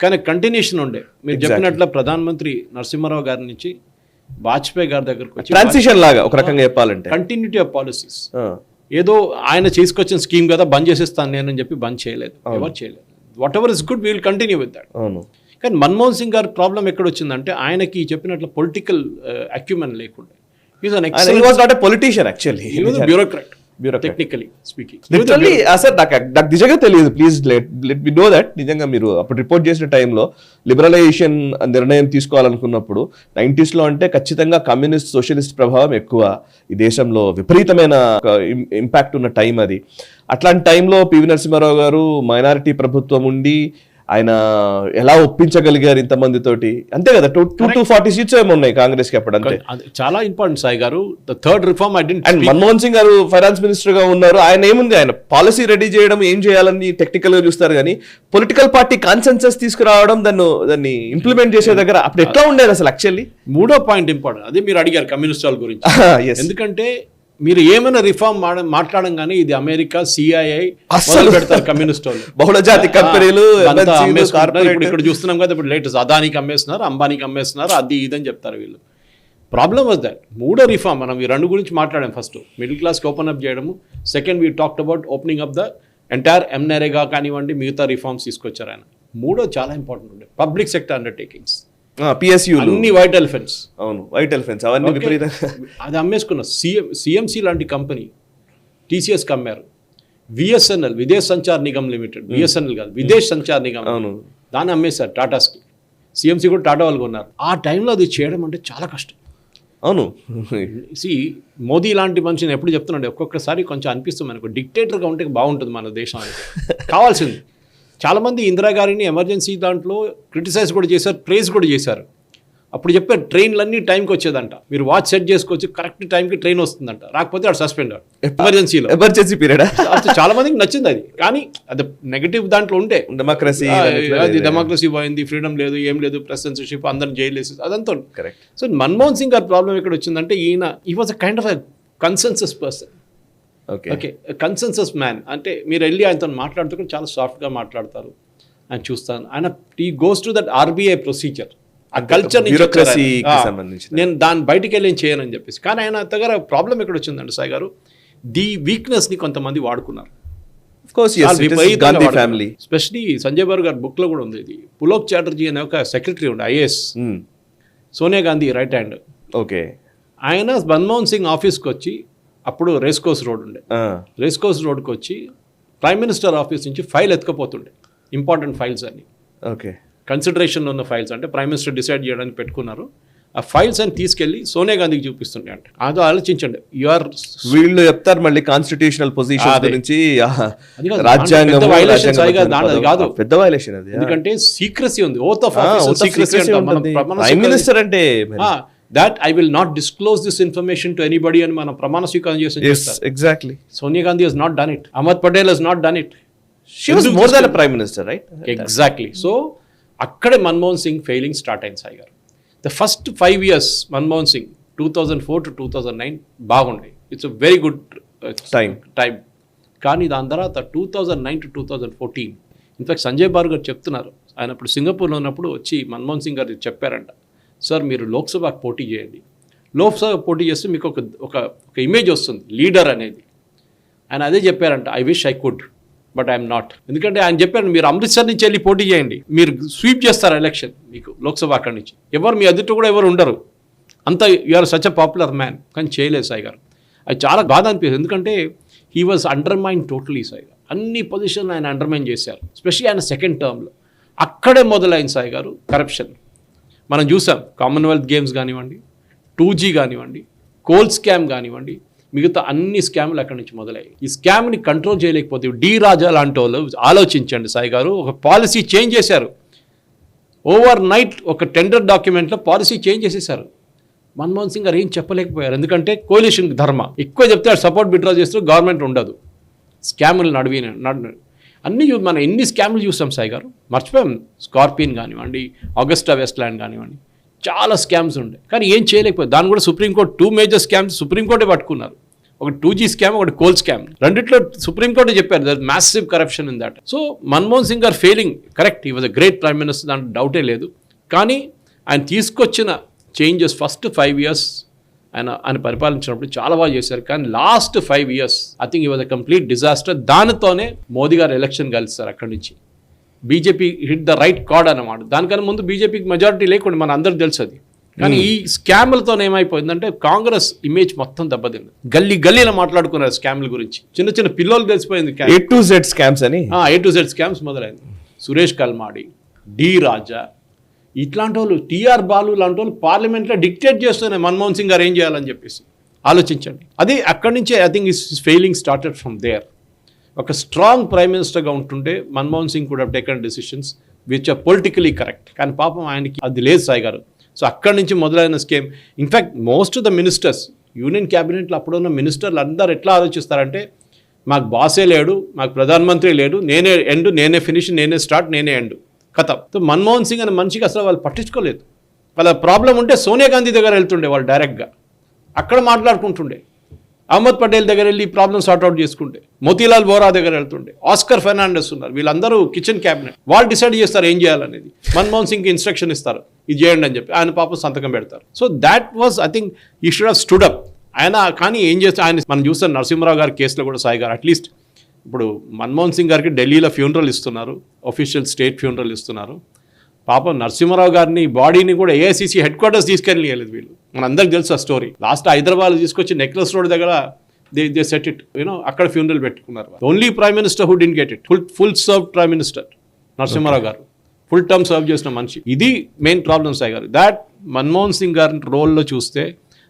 [SPEAKER 2] కానీ కంటిన్యూషన్ ఉండే. మీరు చెప్పినట్ల ప్రధానమంత్రి నరసింహారావు గారి నుంచి వాజ్పేయి గారి దగ్గరకు వచ్చి
[SPEAKER 1] ట్రాన్సిషన్ లాగా ఒక రకంగా చెప్పాలంటే
[SPEAKER 2] కంటిన్యూటీ ఆఫ్ పాలసీస్. ఏదో ఆయన చేసుకొచ్చిన స్కీమ్ కదా బంద్ చేసేస్తాను నేను అని చెప్పి బంద్ చేయలేదు, ఎవరు చేయలేదు. What ever is good we will continue with that. కానీ మన్మోహన్ సింగ్ గారి ప్రాబ్లం ఎక్కడ వచ్చిందంటే ఆయనకి చెప్పినట్లు పొలిటికల్ అక్యూమెన్ లేకుండా. Bureaucrat technically speaking.
[SPEAKER 1] సార్ నాకు నిజంగా తెలియదు, please let me know that. నిజంగా మీరు అప్పుడు రిపోర్ట్ చేసిన టైంలో లిబరలైజేషన్ నిర్ణయం తీసుకోవాలనుకున్నప్పుడు 90s లో అంటే ఖచ్చితంగా కమ్యూనిస్ట్ సోషలిస్ట్ ప్రభావం ఎక్కువ ఈ దేశంలో, విపరీతమైన ఇంపాక్ట్ ఉన్న టైం అది. అట్లాంటి టైంలో పివి నరసింహారావు గారు మైనారిటీ ప్రభుత్వం ఉండి ఆయన ఎలా ఒప్పించగలిగారు ఇంతమందితోటి, అంతే కదా. 240 seats ఏమో ఉన్నాయి కాంగ్రెస్ కి అప్పుడు, అంతే.
[SPEAKER 2] చాలా ఇంపార్టెంట్ సాయి గారు. Third reform and
[SPEAKER 1] Manmohan Singh గారు ఫైనాన్స్ మినిస్టర్ గా ఉన్నారు. ఆయన ఏముంది, ఆయన పాలసీ రెడీ చేయడం, ఏం చేయాలని టెక్నికల్ గా చూస్తారు, కానీ పొలిటికల్ పార్టీ కాన్సెన్సస్ తీసుకురావడం, దాన్ని ఇంప్లిమెంట్ చేసే దగ్గర అప్పుడు ఎట్లా ఉండేది అసలు. యాక్చువల్లీ 3వ
[SPEAKER 2] పాయింట్ ఇంపార్టెంట్, అదే మీరు అడిగారు కమ్యూనిస్ట్ వాళ్ళ గురించి. ఎందుకంటే మీరు ఏమైనా రిఫార్మ్ మాట్లాడడం కానీ ఇది అమెరికా సిఐఐ అసలు పెడతారు కమ్యూనిస్ట్ వాళ్ళు,
[SPEAKER 1] బహుళజాతి కంపెనీలు
[SPEAKER 2] ఇక్కడ చూస్తున్నాం కదా. ఇప్పుడు లేటెస్ట్ అదానికి అమ్మేస్తున్నారు, అంబానీకి అమ్మేస్తున్నారు, అది ఇదని చెప్తారు వీళ్ళు. ప్రాబ్లమ్ వాజ్ దట్ 3వ రిఫార్మ్ మనం ఈ 2 గురించి మాట్లాడాం. ఫస్ట్ మిడిల్ క్లాస్కి ఓపెన్ అప్ చేయడము, second we talked about opening up the entire NREGA కానివ్వండి, మిగతా రిఫార్మ్స్ తీసుకొచ్చారు ఆయన. 3వ చాలా ఇంపార్టెంట్ ఉండే పబ్లిక్ సెక్టర్ అండర్టేకింగ్స్,
[SPEAKER 1] PSU
[SPEAKER 2] అన్ని వైట్ ఎలిఫెంట్స్.
[SPEAKER 1] అవును, వైట్ ఎలిఫెంట్స్ అవన్నీ విపరీతంగా
[SPEAKER 2] అది అమ్మేసుకున్న. సిఎంసి లాంటి కంపెనీ TCSకి అమ్మారు. VSNL Videsh Sanchar Nigam limited, VSNL కాదు విదేశ్ సంచార్ నిగమ్, దాన్ని అమ్మేశారు టాటాస్కి. CMC కూడా టాటా వాళ్ళు కొన్నారు. ఆ టైంలో అది చేయడం అంటే చాలా కష్టం.
[SPEAKER 1] అవును,
[SPEAKER 2] మోదీ లాంటి మనిషిని ఎప్పుడు చెప్తున్నాడు, ఒక్కొక్కసారి కొంచెం అనిపిస్తుంది మనకు డిక్టేటర్గా ఉంటే బాగుంటుంది మన దేశానికి, కావాల్సింది. చాలామంది ఇందిరాగారిని ఎమర్జెన్సీ దాంట్లో క్రిటిసైజ్ కూడా చేశారు, ప్రేజ్ కూడా చేశారు. అప్పుడు చెప్పారు ట్రైన్లన్నీ టైంకి వచ్చేదంట, మీరు వాచ్ సెట్ చేసుకోవచ్చు, కరెక్ట్ టైంకి ట్రైన్ వస్తుందంట, రాకపోతే అక్కడ సస్పెండ్ ఎమర్జెన్సీలో.
[SPEAKER 1] ఎమర్జెన్సీ పీరియడ్
[SPEAKER 2] చాలా మందికి నచ్చింది అది. కానీ అది నెగటివ్ దాంట్లో ఉంటే డెమోక్రసీ పోయింది, ఫ్రీడమ్ లేదు, ఏం లేదు, ప్రెస్ సెన్సర్షిప్, అందరిని జైలు వేసి అదంతా. సో మన్మోహన్ సింగ్ గారి ప్రాబ్లం ఎక్కడ వచ్చిందంటే ఈ was a kind of a consensus person. Okay, consensus man అంటే మీరు వెళ్ళి ఆయనతో మాట్లాడుతూ కూడా చాలా సాఫ్ట్గా మాట్లాడతారు. ఆయన చూస్తాను, ఆయన ఈ goes to that RBI procedure, ఆ కల్చర్ నేను దాని బయటికి వెళ్ళి చేయనని చెప్పేసి. కానీ ఆయన దగ్గర ప్రాబ్లం ఎక్కడ వచ్చిందండి సాయి గారు, ది వీక్నెస్ని కొంతమంది వాడుకున్నారు. స్పెషలీ సంజయ్ బాబు గారి బుక్లో కూడా ఉంది. ఇది పులోక్ చాటర్జీ అనే ఒక సెక్రటరీ ఉండే IAS, Sonia Gandhi right hand.
[SPEAKER 1] Okay,
[SPEAKER 2] ఆయన మన్మోహన్ సింగ్ ఆఫీస్కి వచ్చి, అప్పుడు రేస్ కోర్స్ రోడ్ ఉండే, రేస్ కోర్స్ రోడ్కి వచ్చి ప్రైమ్ మినిస్టర్ ఆఫీస్ నుంచి ఫైల్ ఎత్తుకపోతుండే, ఇంపార్టెంట్ ఫైల్స్ అన్ని.
[SPEAKER 1] ఓకే,
[SPEAKER 2] కన్సిడరేషన్లో ఉన్న ఫైల్స్ అంటే ప్రైమ్ మినిస్టర్ డిసైడ్ చేయడానికి పెట్టుకున్నారు. ఆ ఫైల్స్ అని తీసుకెళ్లి సోనియా గాంధీకి చూపిస్తుండే. అంటే అదో ఆలోచించండి,
[SPEAKER 1] వీళ్ళు చెప్తారు మళ్ళీ కాన్స్టిట్యూషనల్ పొజిషన్ గురించి, రాజ్యాంగం
[SPEAKER 2] కాదు,
[SPEAKER 1] పెద్ద వైలేషన్ అది.
[SPEAKER 2] ఎందుకంటే సీక్రసీ ఉంది, oath of office secrecy
[SPEAKER 1] prime minister అంటే
[SPEAKER 2] that I will not disclose this information to anybody అని మనం ప్రమాణ స్వీకారం చేసి.
[SPEAKER 1] Yes, exactly.
[SPEAKER 2] Sonia Gandhi has not done it. Ahmad Patel has not done it.
[SPEAKER 1] She was more than a prime minister, right?
[SPEAKER 2] Exactly. So akkade Manmohan Singh failing start అయింది సాయి గారు. The first 5 years Manmohan Singh 2004 to 2009 బాగుంది. It's a very good time. కానీ దాని తర్వాత 2009 to 2014 in fact Sanjay బాబు గారు చెప్తున్నారు, ఆయన అప్పుడు సింగపూర్లో ఉన్నప్పుడు వచ్చి మన్మోహన్ సింగ్ గారు చెప్పారంట, సార్ మీరు లోక్సభకు పోటీ చేయండి, లోక్సభ పోటీ చేస్తే మీకు ఒక ఇమేజ్ వస్తుంది లీడర్ అనేది. ఆయన అదే చెప్పారంట, I wish I could, but I'm not. ఎందుకంటే ఆయన చెప్పారు మీరు అమృత్సర్ నుంచి వెళ్ళి పోటీ చేయండి, మీరు స్వీప్ చేస్తారు ఎలక్షన్, మీకు లోక్సభ అక్కడి నుంచి ఎవరు మీ అదుట కూడా ఎవరు ఉండరు, అంత you are such a popular man. కానీ చేయలేదు సాయి గారు. అది చాలా బాధ అనిపిస్తుంది. ఎందుకంటే he was undermine totally Sai garu. అన్ని పొజిషన్లు ఆయన అండర్మైన్ చేశారు. స్పెషల్లీ ఆయన సెకండ్ టర్మ్లో అక్కడే మొదలైంది సాయి గారు కరప్షన్. మనం చూసాం కామన్వెల్త్ గేమ్స్ కానివ్వండి, 2G కానివ్వండి, కోల్ స్కామ్ కానివ్వండి, మిగతా అన్ని స్కామ్లు అక్కడి నుంచి మొదలయ్యాయి. ఈ స్కామ్ని కంట్రోల్ చేయలేకపోతే డి రాజా లాంటి వాళ్ళు ఆలోచించండి సాయి గారు, ఒక పాలసీ చేంజ్ చేశారు. ఓవర్ నైట్ ఒక టెండర్ డాక్యుమెంట్లో పాలసీ చేంజ్ చేసేసారు. మన్మోహన్ సింగ్ గారు ఏం చెప్పలేకపోయారు. ఎందుకంటే కోalition ధర్మ ఎక్కువ చెప్తే సపోర్ట్ విత్డ్రా చేస్తూ గవర్నమెంట్ ఉండదు. స్కాములు అన్నీ మనం ఎన్ని స్కాములు చూసాం సాయి గారు, మర్చిపోయాం. స్కార్పియన్ కానివ్వండి, ఆగస్టా వెస్ట్లాండ్ కానివ్వండి, చాలా స్కామ్స్ ఉండే. కానీ ఏం చేయలేకపోయారు. దాన్ని కూడా సుప్రీంకోర్టు 2 మేజర్ స్కామ్స్ సుప్రీంకోర్టే పట్టుకున్నారు. ఒక 2G స్కామ్, ఒకటి కోల్ స్కామ్. రెండిట్లో సుప్రీంకోర్టే చెప్పారు there massive corruption in that. So Manmohan Singh గారు failing correct, he was a great prime minister, దాంట్లో డౌటే లేదు. కానీ ఆయన తీసుకొచ్చిన చేంజెస్ ఫస్ట్ 5 years ఆయన పరిపాలించినప్పుడు చాలా బాగా చేశారు. కానీ లాస్ట్ 5 years ఐ థింక్ ఈ వాజ్ అ కంప్లీట్ డిజాస్టర్. దానితోనే మోదీ గారు ఎలక్షన్ గెలుస్తారు. అక్కడి నుంచి BJP hit the right card అన్నమాట. దానికన్నా ముందు బీజేపీకి మెజారిటీ లేకుండా మన అందరికి తెలుసు అది. కానీ ఈ స్కామ్లతో ఏమైపోయిందంటే కాంగ్రెస్ ఇమేజ్ మొత్తం దెబ్బతింది. గల్లీలో మాట్లాడుకున్నారు స్కామ్ల గురించి. చిన్న చిన్న పిల్లలు తెలిసిపోయింది.
[SPEAKER 1] A to Z స్కామ్స్ అని
[SPEAKER 2] A to Z స్కామ్స్ మొదలైంది. సురేష్ కల్మాడి, డి రాజా, ఇట్లాంటి వాళ్ళు, టీఆర్ బాలు లాంటి వాళ్ళు పార్లమెంట్లో డిక్టేట్ చేస్తున్నాయి మన్మోహన్ సింగ్ గారు ఏం చేయాలని చెప్పేసి. ఆలోచించండి. అది అక్కడి నుంచే I think is failing started from there. ఒక స్ట్రాంగ్ ప్రైమ్ మినిస్టర్గా ఉంటుంటే మన్మోహన్ సింగ్ కూడా taken decisions which are politically correct. కానీ పాపం ఆయనకి అది లేదు సాయి గారు. సో అక్కడి నుంచి మొదలైన scheme. In fact most of the ministers, union క్యాబినెట్లో అప్పుడున్న మినిస్టర్లు అందరూ ఎట్లా ఆలోచిస్తారంటే మాకు బాసే లేడు, మాకు ప్రధానమంత్రి లేడు, నేనే ఎండ్, నేనే ఫినిష్, నేనే స్టార్ట్, నేనే ఎండ్ కథం. సో మన్మోహన్ సింగ్ అనే మనిషికి అసలు వాళ్ళు పట్టించుకోలేదు. వాళ్ళ ప్రాబ్లం ఉంటే సోనియా గాంధీ దగ్గర వెళ్తుండే వాళ్ళు డైరెక్ట్గా, అక్కడ మాట్లాడుకుంటుండే. అహ్మద్ పటేల్ దగ్గర వెళ్ళి ప్రాబ్లమ్ సార్ట్అవుట్ చేసుకుంటే, మోతీలాల్ బోరా దగ్గర వెళ్తుండే, ఆస్కర్ ఫెర్నాండెస్ ఉన్నారు, వీళ్ళందరూ కిచెన్ క్యాబినెట్. వాళ్ళు డిసైడ్ చేస్తారు ఏం చేయాలనేది. మన్మోహన్ సింగ్కి ఇన్స్ట్రక్షన్ ఇస్తారు ఇది చేయండి అని చెప్పి, ఆయన పాపం సంతకం పెడతారు. So that was I think ఈ షుడ్ హావ్ స్టూడ్ అప్. ఆయన కానీ ఏం చేస్తే ఆయన మనం చూస్తాం నరసింహరావు గారి కేసులో కూడా సాయి గారు అట్లీస్ట్ ఇప్పుడు మన్మోహన్ సింగ్ గారికి ఢిల్లీలో ఫ్యూనరల్ ఇస్తున్నారు, అఫీషియల్ స్టేట్ ఫ్యూనరల్ ఇస్తున్నారు. పాపం నరసింహరావు గారిని బాడీని కూడా ఏఐసీసీ హెడ్ క్వార్టర్స్ తీసుకెళ్ళలేదు వీళ్ళు. మన అందరికి తెలుసు ఆ స్టోరీ. లాస్ట్ హైదరాబాద్ తీసుకొచ్చి నెక్లెస్ రోడ్ దగ్గర దే సెట్ ఇట్, అక్కడ ఫ్యూనరల్ పెట్టుకున్నారు. Only prime minister who did get it, full serve prime minister Narasimha Rao garu, full term serve చేసిన మనిషి. ఇది మెయిన్ ప్రాబ్లమ్ సాయి గారు. దాట్ మన్మోహన్ సింగ్ గారి రోల్లో చూస్తే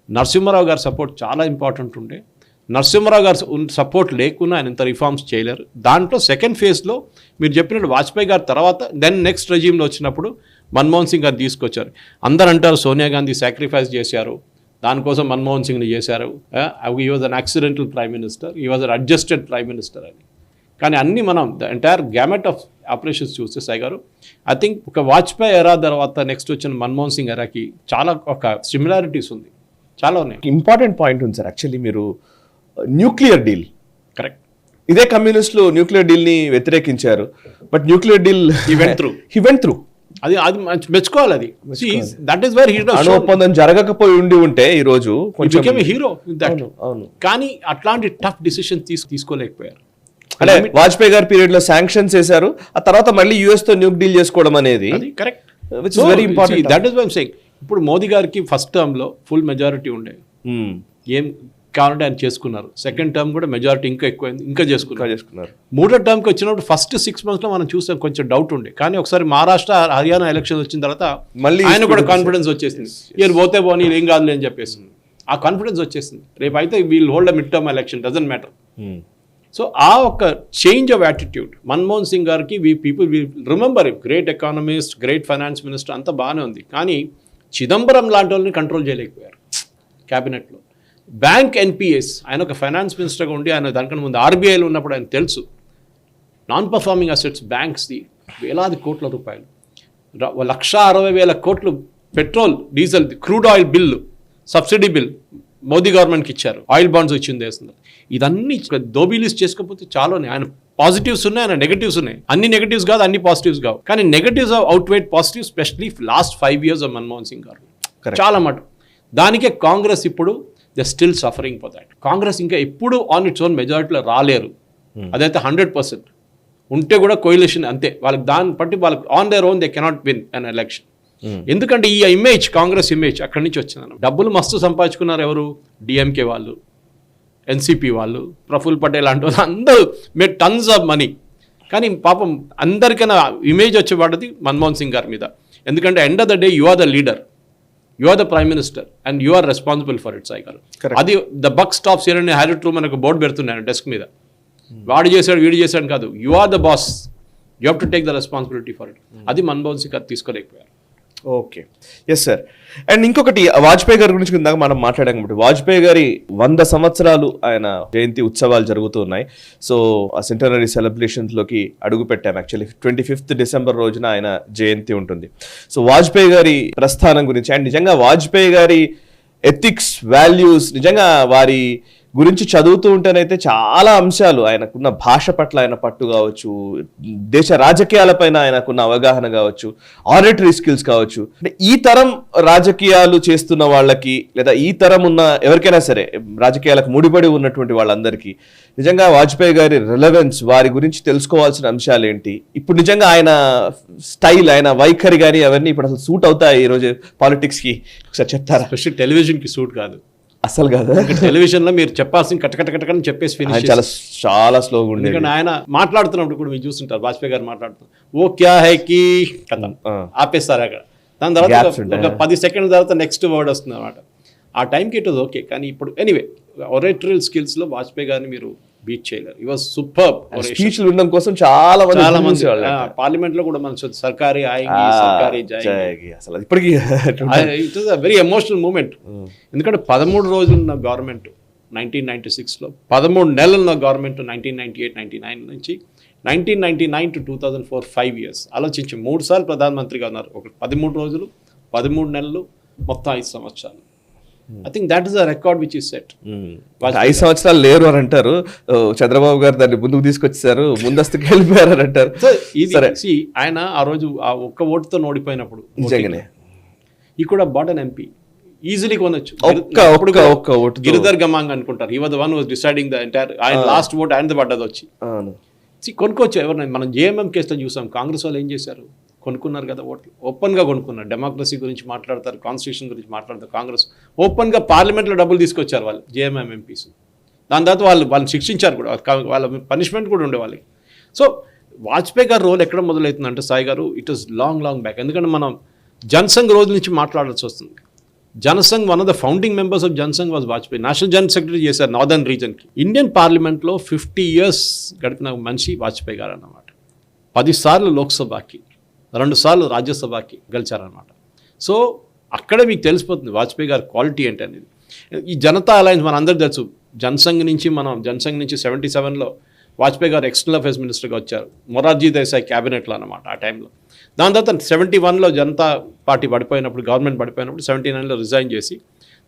[SPEAKER 2] నరసింహరావు గారి సపోర్ట్ చాలా ఇంపార్టెంట్ ఉండే. నరసింహరావు గారు సపోర్ట్ లేకున్నా ఆయన ఇంత రిఫార్మ్స్ చేయలేరు. దాంట్లో సెకండ్ ఫేజ్లో మీరు చెప్పినట్టు వాజ్పేయి గారి తర్వాత దెన్ నెక్స్ట్ రెజీమ్లో వచ్చినప్పుడు మన్మోహన్ సింగ్ గారు తీసుకొచ్చారు. అందరు అంటారు సోనియా గాంధీ సాక్రిఫైస్ చేశారు, దానికోసం మన్మోహన్ సింగ్ని చేశారు, he was an accidental prime minister, he was an adjusted prime minister అని. కానీ అన్నీ మనం the entire gamete of operations చూస్తే సాయి గారు ఐ థింక్ ఒక వాజ్పేయి ఎరా తర్వాత నెక్స్ట్ వచ్చిన మన్మోహన్ సింగ్ ఎరాకి చాలా ఒక సిమిలారిటీస్ ఉంది, చాలా ఉన్నాయి.
[SPEAKER 1] ఇంపార్టెంట్ పాయింట్ ఉంది సార్. యాక్చువల్లీ మీరు న్యూక్లియర్ డీల్,
[SPEAKER 2] కరెక్ట్,
[SPEAKER 1] ఇదే కమ్యూనిస్టులు న్యూక్లియర్ డీల్ ని వ్యతిరేకించారు. But nuclear deal he went through.
[SPEAKER 2] అది మెచ్చుకోవాలి. అది దట్ ఈస్ వేర్ హీరో.
[SPEAKER 1] అణు ఒప్పందం జరగకపోయి ఉంటే ఈ రోజు కొంచెం
[SPEAKER 2] హీరో.
[SPEAKER 1] అవును.
[SPEAKER 2] కానీ అట్లాంటి టఫ్ డిసిషన్ తీసుకోలేకపోయారు.
[SPEAKER 1] అంటే వాజ్పేయి గారి పీరియడ్ లో శాంక్షన్స్ చేశారు, ఆ తర్వాత మళ్ళీ యుఎస్ తో న్యూక్ డీల్ చేసుకోవడం అనేది
[SPEAKER 2] correct,
[SPEAKER 1] which is very important.
[SPEAKER 2] That is why I'm saying. ఇప్పుడు మోదీ గారికి ఫస్ట్ టర్మ్ లో ఫుల్ మెజారిటీ ఉండే, ఏం కావాలంటే ఆయన చేసుకున్నారు. సెకండ్ టర్మ్ కూడా మెజారిటీ ఇంకా ఎక్కువైంది, ఇంకా చేసుకున్నారు. మూడో టర్మ్కి వచ్చినప్పుడు ఫస్ట్ 6 months లో మనం చూసాం కొంచెం డౌట్ ఉండే. కానీ ఒకసారి మహారాష్ట్ర హర్యానా ఎలక్షన్ వచ్చిన తర్వాత మళ్ళీ ఆయన కూడా కాన్ఫిడెన్స్ వచ్చేసింది. ఇయర్ పోతే పోనీ ఏం కాదులే అని చెప్పేసి ఆ కాన్ఫిడెన్స్ వచ్చేసింది. రేపు అయితే we'll hold a mid term election, doesn't matter. So ఆ ఒక change of attitude Manmohan Singh గారికి people remember, great economist, great finance minister, అంతా బాగానే ఉంది. కానీ చిదంబరం లాంటి వాళ్ళని కంట్రోల్ చేయలేకపోయారు క్యాబినెట్లో. బ్యాంక్ ఎన్పిఎస్, ఆయన ఒక ఫైనాన్స్ మినిస్టర్గా ఉండి ఆయన దానికన్నా ముందు ఆర్బీఐలో ఉన్నప్పుడు ఆయన తెలుసు నాన్ పర్ఫార్మింగ్ అసెట్స్ బ్యాంక్స్ది వేలాది కోట్ల రూపాయలు, 1,60,000 కోట్లు petrol diesel crude oil bill, subsidy bill Modi గవర్నమెంట్కి ఇచ్చారు, ఆయిల్ బాండ్స్ వచ్చింది వేస్తున్నారు. ఇదన్నీ దోబీలీస్ చేసుకోకపోతే చాలా ఆయన పాజిటివ్స్ ఉన్నాయి, ఆయన నెగటివ్స్ ఉన్నాయి. అన్ని నెగటివ్స్ కాదు, అన్ని పాజిటివ్స్ కావు. కానీ negatives outweigh positive, specially last 5 years of Manmohan Singh గారు చాలా మటు. దానికే కాంగ్రెస్ ఇప్పుడు they still suffering for that. Congress ఇంకా ఎప్పుడు ఆన్ ఇట్స్ ఓన్ మెజారిటీలో రాలేరు. అదైతే 100%. ఉంటే కూడా కోయిలేషన్ అంతే, వాళ్ళకి దాన్ని బట్టి వాళ్ళకి on their own they cannot win an election. ఎందుకంటే ఈ ఇమేజ్, కాంగ్రెస్ ఇమేజ్ అక్కడి నుంచి వచ్చిందన్న. డబ్బులు మస్తు సంపాదించుకున్నారు ఎవరు? డిఎంకే వాళ్ళు, ఎన్సిపి వాళ్ళు, ప్రఫుల్ పటేల్ లాంటి వాళ్ళు అందరూ మేడ్ టన్స్ ఆఫ్ మనీ. కానీ పాపం అందరికైనా ఇమేజ్ వచ్చి పడ్డది మన్మోహన్ సింగ్ గారి మీద. ఎందుకంటే end of the day you are the leader, you are the prime minister and you are responsible for it. Sai గారు, అది ద బక్ స్టాప్స్ హియర్ అని హ్యారీ ట్రూమన్ ఒక బోర్డు పెడుతున్నాను డెస్క్ మీద. వాడు చేశాడు వీడు చేశాడు కాదు, you are the boss, you have to take the responsibility for it. అది మన్మోహన్ సింగ్ గారు తీసుకోలేకపోయారు.
[SPEAKER 1] Okay, yes sir. అండ్ ఇంకొకటి, వాజ్పేయి గారి గురించి ఇందాక మనం మాట్లాడాం కాబట్టి, వాజ్పేయి గారి 100 సంవత్సరాలు ఆయన జయంతి ఉత్సవాలు జరుగుతూ ఉన్నాయి. సో ఆ సెంటనరీ సెలబ్రేషన్స్ లోకి అడుగు పెట్టాం. యాక్చువల్లీ 25th డిసెంబర్ రోజున ఆయన జయంతి ఉంటుంది. సో వాజ్పేయి గారి ప్రస్థానం గురించి అండ్ నిజంగా వాజ్పేయి గారి ఎథిక్స్, వాల్యూస్, నిజంగా వారి గురించి చదువుతూ ఉంటేనైతే చాలా అంశాలు, ఆయనకున్న భాష పట్ల ఆయన పట్టు కావచ్చు, దేశ రాజకీయాలపైన ఆయనకున్న అవగాహన కావచ్చు, ఆడిటరీ స్కిల్స్ కావచ్చు. అంటే ఈ తరం రాజకీయాలు చేస్తున్న వాళ్ళకి లేదా ఈ తరం ఉన్న ఎవరికైనా సరే రాజకీయాలకు ముడిపడి ఉన్నటువంటి వాళ్ళందరికీ నిజంగా వాజ్పేయి గారి రిలవెన్స్, వారి గురించి తెలుసుకోవాల్సిన అంశాలు ఏంటి, ఇప్పుడు నిజంగా ఆయన స్టైల్, ఆయన వైఖరి కానీ అవన్నీ ఇప్పుడు అసలు సూట్ అవుతాయి ఈరోజు పాలిటిక్స్కి? ఒకసారి చెప్తారా?
[SPEAKER 2] స్పెషల్ టెలివిజన్కి సూట్ కాదు
[SPEAKER 1] అసలు కాదు.
[SPEAKER 2] టెలివిజన్ లో మీరు చెప్పాల్సింది కట్టకట్టకట్టని చెప్పేసి ఫినిష్,
[SPEAKER 1] చాలా స్లోగా ఉండేది.
[SPEAKER 2] ఎందుకంటే ఆయన మాట్లాడుతున్నప్పుడు కూడా మీరు చూస్తుంటారు, వాజ్పేయి గారు మాట్లాడుతున్నారు, ఓ క్యా హై కి కథం ఆపేస్తారు అక్కడ. దాని తర్వాత ఒక 10 సెకండ్ల తర్వాత నెక్స్ట్ వర్డ్ వస్తుంది అన్నమాట. ఆ టైంకి ఇట్ వాజ్ ఓకే. కానీ ఇప్పుడు ఎనీవే ఒరేటరల్ స్కిల్స్ లో వాజ్పేయి గారిని మీరు బీట్ చేయలేరు. ఈ వాజ్ సూపర్.
[SPEAKER 1] స్పీచ్లు వినడం కోసం చాలా మంది
[SPEAKER 2] పార్లమెంట్ లో కూడా మన సర్కారీ ఆయేగి, సర్కారీ జాయేగి,
[SPEAKER 1] అసలు ఇప్పటికీ
[SPEAKER 2] it was a very emotional moment. ఎందుకంటే 13 రోజులు ఉన్న గవర్నమెంట్ 1996లో, 13 నెలలు ఉన్న గవర్నమెంట్ 1998-99 నుంచి 1999 to 2004 5 years. ఆలోచించి 3 సార్లు ప్రధానమంత్రిగా ఉన్నారు. ఒక 13 రోజులు, 13 నెలలు, మొత్తం 5 సంవత్సరాలు. I think that is a record which is set.
[SPEAKER 1] 5 సంవత్సరాలు లేరు అని అంటారు. చంద్రబాబు గారు దాన్ని ముందుకు తీసుకొచ్చారు, ముందస్తుకు వెళ్ళిపోయారు అని అంటారు.
[SPEAKER 2] ఆయన ఆ రోజు ఆ ఒక్క ఓటుతో ఓడిపోయినప్పుడు
[SPEAKER 1] నిజంగానే
[SPEAKER 2] ఈ కూడా బాటన్ ఎంపీ ఈజీలీ కొనొచ్చు. గిరిధర్ గమాంగ్ అనుకుంటారు, ఈ was the one was deciding the entire. ఆయన లాస్ట్ ఓట్ ఆయనది పడ్డది వచ్చి కొనుక్కోవచ్చు. ఎవరినైనా మనం జేఎంఎం కేసులో చూసాం, కాంగ్రెస్ వాళ్ళు ఏం చేశారు, కొనుక్కున్నారు కదా ఓట్లు, ఓపెన్గా కొనుక్కున్నారు. డెమోక్రసీ గురించి మాట్లాడతారు, కాన్స్టిట్యూషన్ గురించి మాట్లాడతారు. కాంగ్రెస్ ఓపెన్గా పార్లమెంట్లో డబ్బులు తీసుకొచ్చారు వాళ్ళు, జేఎంఎం ఎంపీస్. దాని తర్వాత వాళ్ళని శిక్షించారు కూడా, వాళ్ళ పనిష్మెంట్ కూడా ఉండే వాళ్ళకి. సో వాజ్పేయి గారి రోల్ ఎక్కడ మొదలవుతుందంటే సాయి గారు, ఇట్ ఈస్ లాంగ్ బ్యాక్. ఎందుకంటే మనం జనసంఘ్ రోజు నుంచి మాట్లాడాల్సి వస్తుంది. Jan Sangh, one of the founding members of Jan Sangh was Vajpayee. National general secretary చేశారు నార్దర్న్ రీజన్కి. ఇండియన్ పార్లమెంట్లో 50 years గడిపిన మనిషి వాజ్పేయి గారు అన్నమాట. 10 సార్లు లోక్సభకి, 2 సార్లు రాజ్యసభకి గెలిచారనమాట. సో అక్కడే మీకు తెలిసిపోతుంది వాజ్పేయి గారి క్వాలిటీ ఏంటి అనేది. ఈ జనతా అలయన్స్ మన అందరికీ తెలుసు. జనసంఘ్ నుంచి 77లో వాజ్పేయి గారు ఎక్స్టర్నల్ అఫేర్స్ మినిస్టర్గా వచ్చారు, మొరార్జీ దేశాయ్ క్యాబినెట్లో అనమాట ఆ టైంలో. దాని తర్వాత 71లో జనతా పార్టీ పడిపోయినప్పుడు, గవర్నమెంట్ పడిపోయినప్పుడు 79లో రిజైన్ చేసి,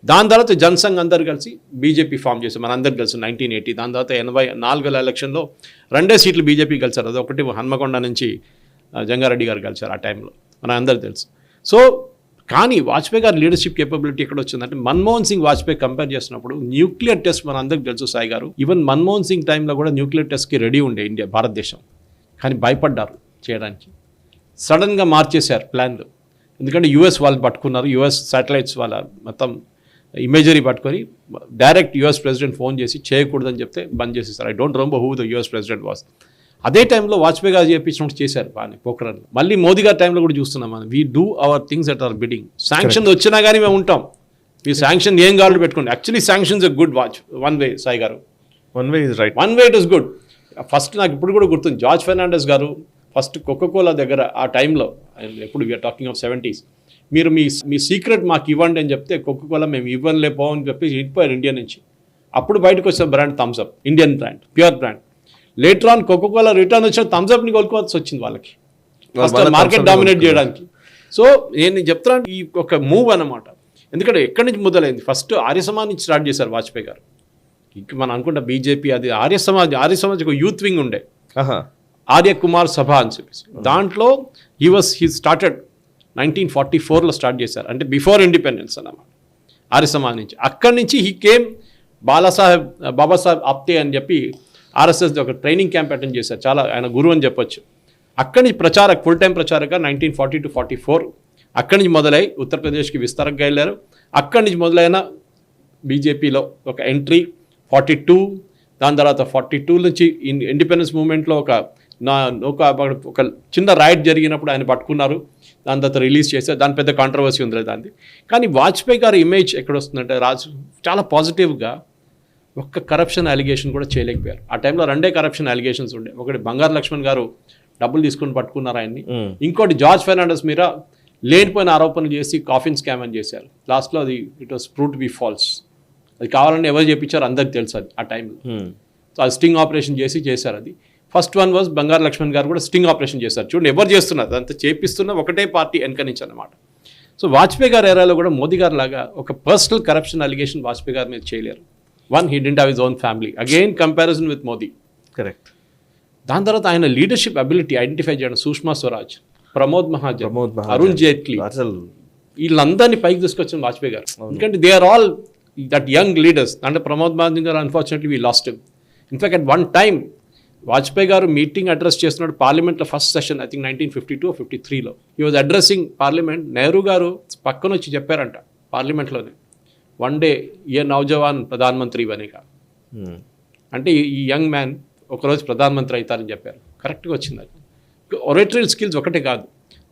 [SPEAKER 2] దాని తర్వాత జనసంఘ్ అందరు కలిసి బీజేపీ ఫామ్ చేసి మన అందరికి కలిసి 1980. దాని తర్వాత 84 ఎలక్షన్లో 2 సీట్లు బీజేపీ గెలిచారు. అదొకటి హన్మకొండ నుంచి జంగారెడ్డి గారు కలిసారు ఆ టైంలో, మన అందరికి తెలుసు. సో కానీ వాజ్పేయి గారి లీడర్షిప్ కేపబిలిటీ ఎక్కడ వచ్చిందంటే, మన్మోహన్ సింగ్ వాజ్పేయి కంపేర్ చేసినప్పుడు న్యూక్లియర్ టెస్ట్ మన అందరికి తెలుసు సాయి గారు. ఈవెన్ మన్మోహన్ సింగ్ టైంలో కూడా న్యూక్లియర్ టెస్ట్కి రెడీ ఉండే భారతదేశం, కానీ భయపడ్డారు చేయడానికి. సడన్గా మార్చేశారు ప్లాన్లు. ఎందుకంటే యూఎస్ వాళ్ళు పట్టుకున్నారు, యూఎస్ శాటిలైట్స్ వాళ్ళ మొత్తం ఇమేజరీ పట్టుకొని డైరెక్ట్ యూఎస్ ప్రెసిడెంట్ ఫోన్ చేసి చేయకూడదని చెప్తే బంద్ చేసేసారు. I don't remember who the US president was. అదే టైంలో వాజ్పేయి గారు చేయించినప్పుడు చేశారు బాగా పోఖరణ్. మళ్ళీ మోదీ గారి టైంలో కూడా చూస్తున్నాం మనం. We do our things at our bidding. Sanction వచ్చినా కానీ మేము ఉంటాం, మీ శాంక్షన్ ఏం కావాలో పెట్టుకోండి. Actually sanctions a good watch one way Sai గారు.
[SPEAKER 1] One way is right,
[SPEAKER 2] one way it is good. First నాకు ఇప్పుడు కూడా గుర్తుంది, జార్జ్ ఫెర్నాండెస్ గారు ఫస్ట్ కోకోకోలా దగ్గర ఆ టైంలో, ఎప్పుడు వీఆర్ టాకింగ్ ఆఫ్ 70s, మీరు మీ సీక్రెట్ మాకు ఇవ్వండి అని చెప్తే కోకోకోలా మేము ఇవ్వలేపో అని చెప్పి వెళ్ళిపోయారు ఇండియా నుంచి. అప్పుడు బయటకు వచ్చిన brand Thums Up, Indian brand, pure brand. Later on Coca Cola return వచ్చిన థమ్స్అప్ని కొనుక్కోవాల్సి వచ్చింది వాళ్ళకి, ఫస్ట్ మార్కెట్ డామినేట్ చేయడానికి. సో నేను చెప్తున్నాను, ఈ ఒక మూవ్ అన్నమాట. ఎందుకంటే ఎక్కడి నుంచి మొదలైంది, ఫస్ట్ ఆర్య సమాజ్ నుంచి స్టార్ట్ చేశారు వాజ్పేయి గారు. ఇంక మనం అనుకుంటా బీజేపీ, అది ఆర్య సమాజ్ ఒక యూత్ వింగ్ ఉండే, ఆర్య కుమార్ సభ అని చెప్పేసి. దాంట్లో హీ స్టార్టెడ్ 1944లో స్టార్ట్ చేశారు, అంటే బిఫోర్ ఇండిపెండెన్స్ అన్నమాట, ఆర్య సమాజ్ నుంచి. అక్కడి నుంచి హీ కేమ్ బాబాసాహెబ్ ఆప్తే అని చెప్పి ఆర్ఎస్ఎస్ ఒక ట్రైనింగ్ క్యాంప్ అటెండ్ చేశారు, చాలా ఆయన గురువు అని చెప్పొచ్చు. అక్కడి నుంచి ప్రచారక్, ఫుల్ టైం ప్రచారక 1940 to 44 అక్కడి నుంచి మొదలై ఉత్తరప్రదేశ్కి విస్తారంగా వెళ్ళారు. అక్కడి నుంచి మొదలైన బీజేపీలో ఒక ఎంట్రీ 42, దాని తర్వాత 42 నుంచి ఇండిపెండెన్స్ మూవ్మెంట్లో ఒక చిన్న రైడ్ జరిగినప్పుడు ఆయన పట్టుకున్నారు, దాని తర్వాత రిలీజ్ చేశారు. దాని పెద్ద కాంట్రవర్సీ ఉంది దాన్ని. కానీ వాజ్పేయి గారి ఇమేజ్ ఎక్కడ వస్తుందంటే చాలా పాజిటివ్గా ఒక్క కరప్షన్ అలిగేషన్ కూడా చేయలేకపోయారు. ఆ టైంలో 2 కరప్షన్ అలిగేషన్స్ ఉండే. ఒకటి బంగారు లక్ష్మణ్ గారు డబ్బులు తీసుకుని పట్టుకున్నారు ఆయన్ని, ఇంకోటి జార్జ్ ఫెర్నాండెస్ మీద లేనిపోయిన ఆరోపణలు చేసి కాఫిన్ స్కామ్ అని చేశారు. లాస్ట్లో అది it was proved to be false. అది కావాలని ఎవరు చేయించారు అందరికి తెలుసు అది ఆ టైంలో. సో అది స్టింగ్ ఆపరేషన్ చేశారు. అది ఫస్ట్ వన్ వాజ్ బంగారు లక్ష్మణ్ గారు కూడా స్టింగ్ ఆపరేషన్ చేశారు. చూడండి ఎవరు చేస్తున్నారు, అంతా చేపిస్తున్న ఒకటే పార్టీ వెనక నుంచి అన్నమాట. సో వాజ్పేయి గారి ఏరాలో కూడా మోదీ గారు లాగా ఒక పర్సనల్ కరప్షన్ అలిగేషన్ వాజ్పేయి గారి మీద చేయలేరు. One, he didn't have his own family, again comparison with Modi.
[SPEAKER 1] Correct.
[SPEAKER 2] దాని తర్వాత ఆయన లీడర్షిప్ అబిలిటీ ఐడెంటిఫై చేయడం, సుష్మా స్వరాజ్, ప్రమోద్ మహాజన్, అరుణ్ జైట్లీ, వీళ్ళందరినీ పైకి తీసుకొచ్చిన వాజ్పేయి గారు. ఎందుకంటే they are all that young leaders. అంటే ప్రమోద్ మహాజన్ గారు unfortunately we lost him. In fact at one time Vajpayee గారు మీటింగ్ అడ్రస్ చేస్తున్నాడు పార్లమెంట్లో, first session I think 1952 or 53లో he was addressing parliament. Nehru గారు పక్కన వచ్చి చెప్పారంట పార్లమెంట్లోనే, వన్ డే ఏ నౌజవాన్ ప్రధానమంత్రి బనేగా, అంటే ఈ యంగ్ మ్యాన్ ఒకరోజు ప్రధానమంత్రి అవుతారని చెప్పారు. కరెక్ట్గా వచ్చింది అది. ఒరేటరీ స్కిల్స్ ఒకటే కాదు,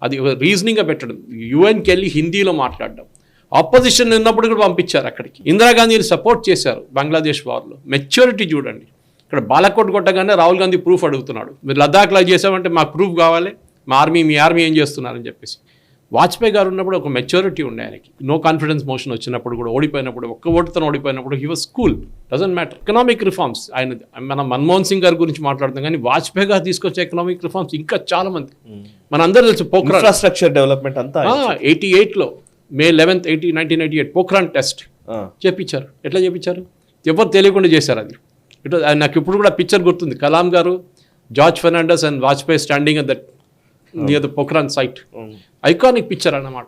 [SPEAKER 2] అది రీజనింగ్గా పెట్టడం, యుఎన్కి వెళ్ళి హిందీలో మాట్లాడడం, ఆపోజిషన్ ఉన్నప్పుడు కూడా పంపించారు అక్కడికి. ఇందిరాగాంధీని సపోర్ట్ చేశారు బంగ్లాదేశ్ వార్లో. మెచ్యూరిటీ చూడండి, ఇక్కడ బాలకోట్ కొట్టగానే రాహుల్ గాంధీ ప్రూఫ్ అడుగుతున్నాడు, మీరు లద్దాఖ్లో చేసామంటే మాకు ప్రూఫ్ కావాలి, మీ ఆర్మీ ఏం చేస్తున్నారని చెప్పేసి. వాజ్పేయి గారు ఉన్నప్పుడు ఒక మెచ్యూరిటీ ఉండే ఆయనకి. నో కాన్ఫిడెన్స్ మోషన్ వచ్చినప్పుడు కూడా, ఓడిపోయినప్పుడు, ఒక్క ఓటుతో ఓడిపోయినప్పుడు he was cool, doesn't matter. Economic reforms ఆయన, మనం మన్మోహన్ సింగ్ గారి గురించి మాట్లాడుతాం కానీ వాజ్పేయి గారు తీసుకొచ్చే ఎకనామిక్ రిఫార్మ్స్ ఇంకా చాలా మంది మనందరూ తెలుసు. పోఖ్రాన్
[SPEAKER 1] ఇన్ఫ్రాస్ట్రక్చర్ డెవలప్మెంట్ అంతా
[SPEAKER 2] 88లో May 11th, 1988 పోఖ్రాన్ టెస్ట్ చేపించారు. ఎట్లా చేపించారు, ఎవరు తెలియకుండా చేశారు అది. నాకు ఇప్పుడు కూడా పిక్చర్ గుర్తుంది, కలాం గారు, George Fernandes and Vajpayee standing at that near the Pokhran site. Iconic picture అన్నమాట.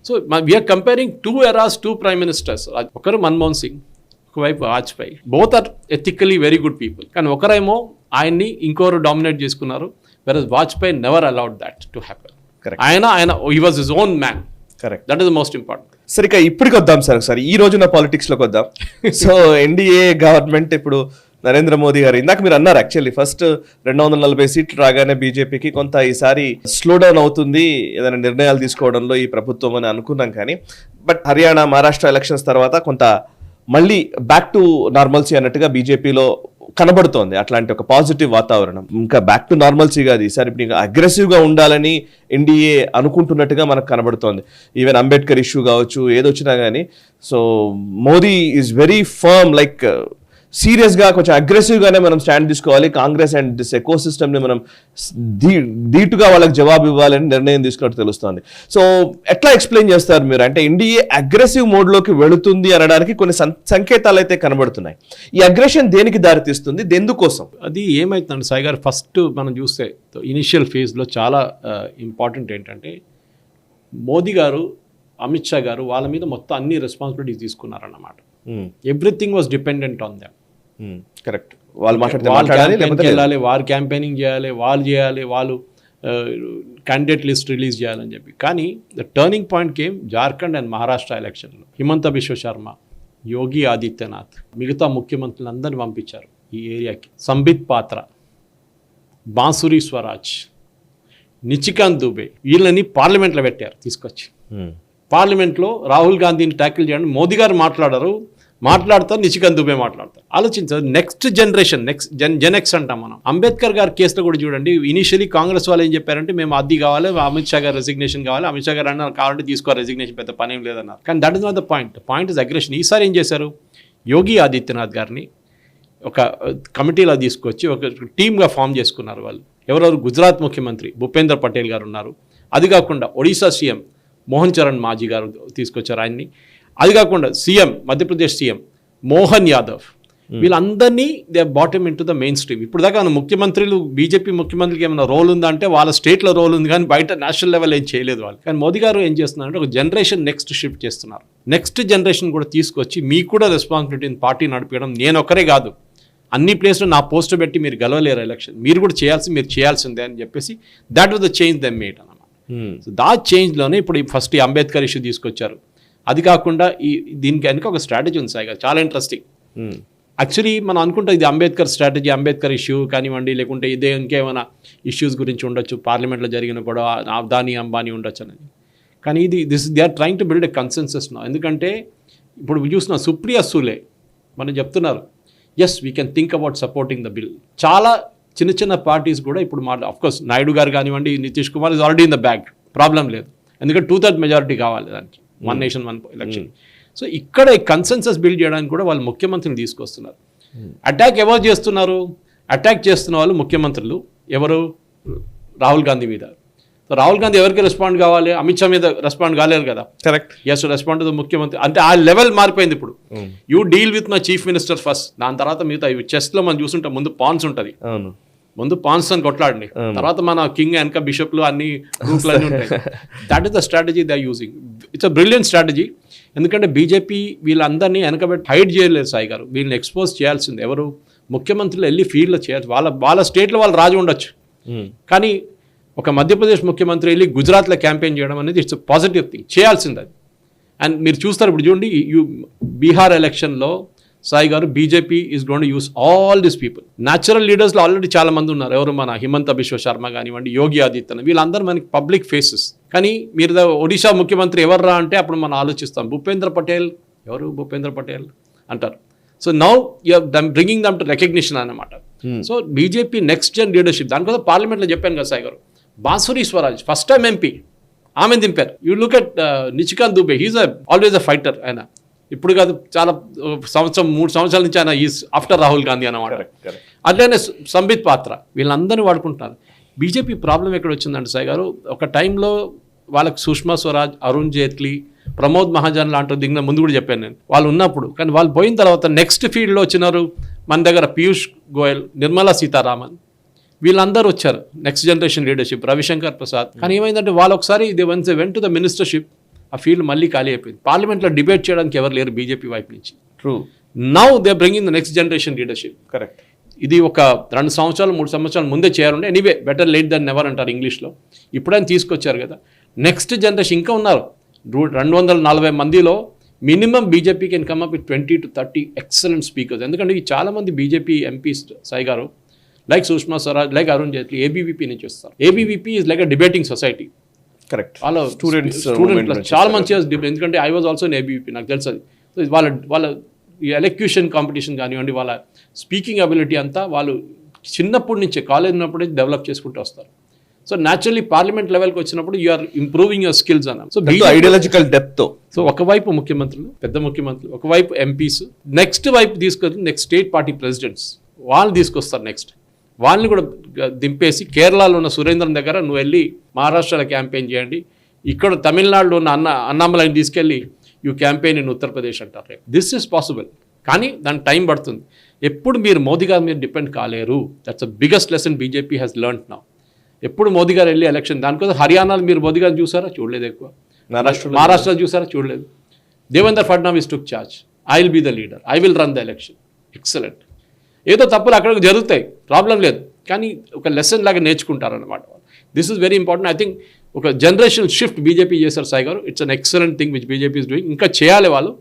[SPEAKER 2] So we are comparing 2 eras, 2 prime ministers. ఒకరు మన్మోహన్ సింగ్, ఒకవైపు Vajpayee. Both are ethically very good people. కానీ ఒకరేమో ఆయన్ని ఇంకొకరు డామినేట్ చేసుకున్నారు, versus Vajpayee never allowed that to happen. ఆయన he was his own man.
[SPEAKER 1] Correct.
[SPEAKER 2] That is the most important.
[SPEAKER 1] సరే, ఇక ఇప్పటికి వద్దాం సార్, ఈ రోజున పాలిటిక్స్లోకి వద్దాం. సో ఎన్డీఏ గవర్నమెంట్ ఇప్పుడు నరేంద్ర మోదీ గారు, ఇందాక మీరు అన్నారు యాక్చువల్లీ ఫస్ట్ 240 సీట్లు రాగానే బీజేపీకి కొంత ఈసారి స్లో డౌన్ అవుతుంది ఏదైనా నిర్ణయాలు తీసుకోవడంలో ఈ ప్రభుత్వం అని అనుకున్నాం. కానీ బట్ హర్యానా, మహారాష్ట్ర ఎలక్షన్స్ తర్వాత కొంత మళ్ళీ బ్యాక్ టు నార్మల్సీ అన్నట్టుగా బీజేపీలో కనబడుతోంది. అట్లాంటి ఒక పాజిటివ్ వాతావరణం. ఇంకా బ్యాక్ టు నార్మల్సీ కాదు, ఈసారి ఇప్పుడు ఇంకా అగ్రెసివ్గా ఉండాలని ఎన్డీఏ అనుకుంటున్నట్టుగా మనకు కనబడుతోంది. ఈవెన్ అంబేద్కర్ ఇష్యూ కావచ్చు, ఏదొచ్చినా కానీ. So Modi is very firm, like సీరియస్గా కొంచెం అగ్రెసివ్గానే మనం స్టాండ్ తీసుకోవాలి. కాంగ్రెస్ అండ్ దిస్ ఎకో సిస్టమ్ని మనం ధీటుగా వాళ్ళకి జవాబు ఇవ్వాలని నిర్ణయం తీసుకున్నట్టు తెలుస్తుంది. సో ఎట్లా ఎక్స్ప్లెయిన్ చేస్తారు మీరు, అంటే ఎన్డీఏ అగ్రెసివ్ మోడ్లోకి వెళుతుంది అనడానికి కొన్ని సంకేతాలు అయితే కనబడుతున్నాయి. ఈ అగ్రెషన్ దేనికి దారితీస్తుంది, ఎందుకోసం?
[SPEAKER 2] అది ఏమైతుందండి సాయి గారు, ఫస్ట్ మనం చూస్తే ఇనిషియల్ ఫేజ్లో చాలా ఇంపార్టెంట్ ఏంటంటే మోదీ గారు, అమిత్ షా గారు వాళ్ళ మీద మొత్తం అన్ని రెస్పాన్సిబిలిటీస్ తీసుకున్నారన్నమాట. Everything was dependent on them.
[SPEAKER 1] Correct. వాళ్ళు
[SPEAKER 2] వెళ్ళాలి, వారు క్యాంపెయినింగ్ చేయాలి, వాళ్ళు క్యాండిడేట్ లిస్ట్ రిలీజ్ చేయాలని చెప్పి. కానీ the turning point came Jharkhand and Maharashtra ఎలక్షన్లో. హిమంత బిశ్వ శర్మ, యోగి ఆదిత్యనాథ్, మిగతా ముఖ్యమంత్రులందరినీ పంపించారు ఈ ఏరియాకి. సంబిత్ పాత్ర, బాన్సురి స్వరాజ్, నిచికాంత్ దుబే, వీళ్ళని పార్లమెంట్లో పెట్టారు తీసుకొచ్చి. పార్లమెంట్లో రాహుల్ గాంధీని ట్యాకిల్ చేయండి, మోదీ గారు మాట్లాడతారు, నిచికాంత్ దుబే మాట్లాడతారు. ఆలోచించారు, నెక్స్ట్ జనరేషన్, జెనెక్స్ అంటాం మనం. అంబేద్కర్ గారి కేసులో కూడా చూడండి, ఇనిషియలీ కాంగ్రెస్ వాళ్ళు ఏం చెప్పారంటే మేము అది కావాలి, అమిత్ షా గారు రెసిగ్నేషన్ కావాలి. అమిత్ షా గారు అన్నారు కావాలంటే తీసుకో రెసిగ్నేషన్, పెద్ద పని ఏం లేదన్నారు. కానీ that is not the point is aggression. ఈసారి ఏం చేశారు, యోగి ఆదిత్యనాథ్ గారిని ఒక కమిటీలో తీసుకొచ్చి ఒక టీమ్గా ఫామ్ చేసుకున్నారు వాళ్ళు. ఎవరెవరు, గుజరాత్ ముఖ్యమంత్రి భూపేందర్ పటేల్ గారు ఉన్నారు, అది కాకుండా ఒడిశా సీఎం మోహన్ చరణ్ మాజీ గారు తీసుకొచ్చారు ఆయన్ని, అది కాకుండా సీఎం, మధ్యప్రదేశ్ సీఎం మోహన్ యాదవ్, వీళ్ళందరినీ they bottom in to the main stream. ఇప్పుడు దాకా ముఖ్యమంత్రులు, బీజేపీ ముఖ్యమంత్రికి ఏమైనా రోల్ ఉందా అంటే వాళ్ళ స్టేట్లో రోల్ ఉంది, కానీ బయట నేషనల్ లెవెల్ ఏం చేయలేదు వాళ్ళు. కానీ మోదీ గారు ఏం చేస్తున్నారంటే ఒక జనరేషన్ నెక్స్ట్ షిఫ్ట్ చేస్తున్నారు. నెక్స్ట్ జనరేషన్ కూడా తీసుకొచ్చి మీకు కూడా రెస్పాన్సిబిలిటీ పార్టీ నడిపించడం, నేను ఒక్కరే కాదు, అన్ని ప్లేస్లో నా పోస్ట్ పెట్టి మీరు గెలవలేరు ఎలక్షన్, మీరు కూడా మీరు చేయాల్సిందే అని చెప్పేసి that was the change them made అన్నమాట. సో దా చేంజ్లోనే ఇప్పుడు ఫస్ట్ ఈ అంబేద్కర్ ఇష్యూ తీసుకొచ్చారు. అది కాకుండా దీనికి వెనక ఒక స్ట్రాటజీ ఉంది సాయి గారు, చాలా ఇంట్రెస్టింగ్. యాక్చువల్లీ మనం అనుకుంటాం ఇది అంబేద్కర్ స్ట్రాటజీ, అంబేద్కర్ ఇష్యూ కానివ్వండి, లేకుంటే ఇదే ఇంకేమైనా ఇష్యూస్ గురించి ఉండొచ్చు, పార్లమెంట్లో జరిగిన గొడవ అదానీ అంబానీ ఉండొచ్చు అనేది. కానీ they are trying to build a consensus నా. ఎందుకంటే ఇప్పుడు చూసిన సుప్రియా సూలే మనం చెప్తున్నారు, yes we can think about supporting the bill. చాలా చిన్న చిన్న పార్టీస్ కూడా ఇప్పుడు అఫ్కోర్స్ నాయుడు గారు కానివ్వండి, Nitish Kumar is already in the bag, problem లేదు. ఎందుకంటే 2/3 మెజారిటీ కావాలి దానికి, 1 నేషన్ 1 ఎలక్షన్. సో ఇక్కడ కన్సెన్సస్ బిల్డ్ చేయడానికి కూడా వాళ్ళు ముఖ్యమంత్రిని తీసుకొస్తున్నారు. అటాక్ ఎవరు చేస్తున్నారు? అటాక్ చేస్తున్న వాళ్ళు ముఖ్యమంత్రులు. ఎవరు? రాహుల్ గాంధీ మీద. సో రాహుల్ గాంధీ ఎవరికి రెస్పాండ్ కావాలి? అమిత్ షా మీద రెస్పాండ్ కాలేరు కదా.
[SPEAKER 1] కరెక్ట్.
[SPEAKER 2] ఎస్ రెస్పాండ్ టు ముఖ్యమంత్రి. అంటే ఆ లెవెల్ మారిపోయింది ఇప్పుడు. You deal with my chief minister first, దాని తర్వాత మిగతా చెస్లో మనం చూస్తుంటాం, ముందు పాన్స్ ఉంటుంది, ముందు పాన్స్ అని కొట్లాడండి, తర్వాత మన కింగ్ వెనక బిషప్లు అన్ని గ్రూప్లు అన్నీ ఉంటాయి. That is the strategy they are using. It's a brilliant strategy. ఎందుకంటే బీజేపీ వీళ్ళందరినీ వెనకబెట్టి హైడ్ చేయలేదు సాయి గారు, వీళ్ళని ఎక్స్పోజ్ చేయాల్సింది. ఎవరు? ముఖ్యమంత్రులు వెళ్ళి ఫీల్డ్లో చేయాలి. వాళ్ళ స్టేట్లో వాళ్ళు రాజు ఉండొచ్చు, కానీ ఒక మధ్యప్రదేశ్ ముఖ్యమంత్రి వెళ్ళి గుజరాత్లో క్యాంపెయిన్ చేయడం అనేది ఇట్స్ పాజిటివ్ థింగ్, చేయాల్సింది అది. అండ్ మీరు చూస్తారు ఇప్పుడు చూడండి, బీహార్ ఎలక్షన్లో Sai garu BJP is going to use all this people. Natural లీడర్స్లో ఆల్రెడీ చాలా మంది ఉన్నారు. ఎవరు? మన హిమంత బిశ్వ శర్మ కానివ్వండి, యోగి ఆదిత్యనాథ్, వీళ్ళందరూ మనకి పబ్లిక్ ఫేసెస్. కానీ మీరు ఒడిశా ముఖ్యమంత్రి ఎవర్రా అంటే అప్పుడు మనం ఆలోచిస్తాం, భూపేంద్ర పటేల్. ఎవరు భూపేంద్ర పటేల్ అంటారు. So now you are bringing them to recognition అన్నమాట. So BJP next gen leadership, దానికోసం పార్లమెంట్లో చెప్పాను కదా Sai garu, Bansuri Swaraj first time MP, ఆమె దింపారు. You look at Nishikant Dubey, he is always a fighter. ఆయన ఇప్పుడు కాదు, చాలా 3 సంవత్సరాల నుంచి ఆయన ఈజ్ ఆఫ్టర్ రాహుల్ గాంధీ అన్నమాట. అట్లనే సంబిత్ పాత్ర, వీళ్ళందరినీ వాడుకుంటున్నారు. బీజేపీ ప్రాబ్లం ఎక్కడ వచ్చిందంటే సాయి గారు, ఒక టైంలో వాళ్ళకి సుష్మా స్వరాజ్, అరుణ్ జైట్లీ, ప్రమోద్ మహాజన్ లాంటి దిగిన ముందు కూడా చెప్పాను నేను, వాళ్ళు ఉన్నప్పుడు. కానీ వాళ్ళు పోయిన తర్వాత నెక్స్ట్ ఫీల్డ్లో వచ్చినారు మన దగ్గర పీయూష్ గోయల్, నిర్మలా సీతారామన్, వీళ్ళందరూ వచ్చారు next generation leadership, Ravishankar Prasad. కానీ ఏమైందంటే వాళ్ళు ఒకసారి once they went to the ministership, ఆ ఫీల్డ్ మళ్ళీ ఖాళీ అయిపోయింది. పార్లమెంట్లో డిబేట్ చేయడానికి ఎవరు లేరు బీజేపీ వైపు నుంచి.
[SPEAKER 1] True.
[SPEAKER 2] Now they bringing the next generation leadership.
[SPEAKER 1] Correct.
[SPEAKER 2] ఇది ఒక 2 సంవత్సరాలు 3 సంవత్సరాలు ముందే చేయాలంటే, anyway better late than never అంటారు ఇంగ్లీష్లో. ఇప్పుడైనా తీసుకొచ్చారు కదా నెక్స్ట్ జనరేషన్. ఇంకా ఉన్నారు 240 మందిలో minimum BJP can come up with 20 to 30 excellent speakers. ఎందుకంటే ఈ చాలామంది బీజేపీ ఎంపీస్ సాయి గారు, like Sushma Swaraj, like Arun Jaitley, ABVP నుంచి వస్తారు. ABVP is like a debating society.
[SPEAKER 1] Correct.
[SPEAKER 2] వాళ్ళ స్టూడెంట్స్ చాలా మంచిగా డిబేట్, ఎందుకంటే I was also in ABVP, నాకు తెలుసు అది. సో వాళ్ళ ఎలక్యూషన్ కాంపిటీషన్ కానివ్వండి, వాళ్ళ స్పీకింగ్ అబిలిటీ అంతా వాళ్ళు చిన్నప్పటి నుంచే, కాలేజ్ ఉన్నప్పుడే డెవలప్ చేసుకుంటూ వస్తారు. సో న్యాచురల్లీ పార్లమెంట్ లెవెల్కి వచ్చినప్పుడు యూఆర్ ఇంప్రూవింగ్ యువర్ స్కిల్స్ అన్నాం. So
[SPEAKER 1] ideological depth.
[SPEAKER 2] సో ఒకవైపు ముఖ్యమంత్రులు, పెద్ద ముఖ్యమంత్రులు, ఒకవైపు ఎంపీస్, నెక్స్ట్ వైపు తీసుకొచ్చి నెక్స్ట్ స్టేట్ పార్టీ ప్రెసిడెంట్స్ వాళ్ళు తీసుకొస్తారు. నెక్స్ట్ వాళ్ళని కూడా దింపేసి, కేరళలో ఉన్న సురేంద్రన్ దగ్గర నువ్వు వెళ్ళి మహారాష్ట్రలో క్యాంపెయిన్ చేయండి, ఇక్కడ తమిళనాడులో ఉన్న అన్నామలైని తీసుకెళ్ళి యూ క్యాంపెయిన్ ఇన్ ఉత్తరప్రదేశ్ అంటారు. దిస్ ఈస్ పాసిబుల్, కానీ దానికి టైం పడుతుంది. ఎప్పుడు మీరు మోదీ గారి మీద డిపెండ్ కాలేరు. That's the biggest lesson BJP has learned now. ఎప్పుడు మోదీ గారు వెళ్ళి ఎలక్షన్, దానికోసం హర్యానాలో మీరు మోదీ గారు చూసారా? చూడలేదు. ఎక్కువ మహారాష్ట్రలో చూసారా? చూడలేదు. Devendra Fadnavis took charge, I will be the leader, I will run the election. Excellent. ఏదో తప్పులు అక్కడ జరుగుతాయి, ప్రాబ్లం లేదు, కానీ ఒక లెసన్ లాగా నేర్చుకుంటారనమాట. This is very important. I think ఒక జనరేషన్ షిఫ్ట్ బీజేపీ చేశారు Sai garu. It's an excellent thing which BJP is doing. ఇంకా చేయాలి వాళ్ళు,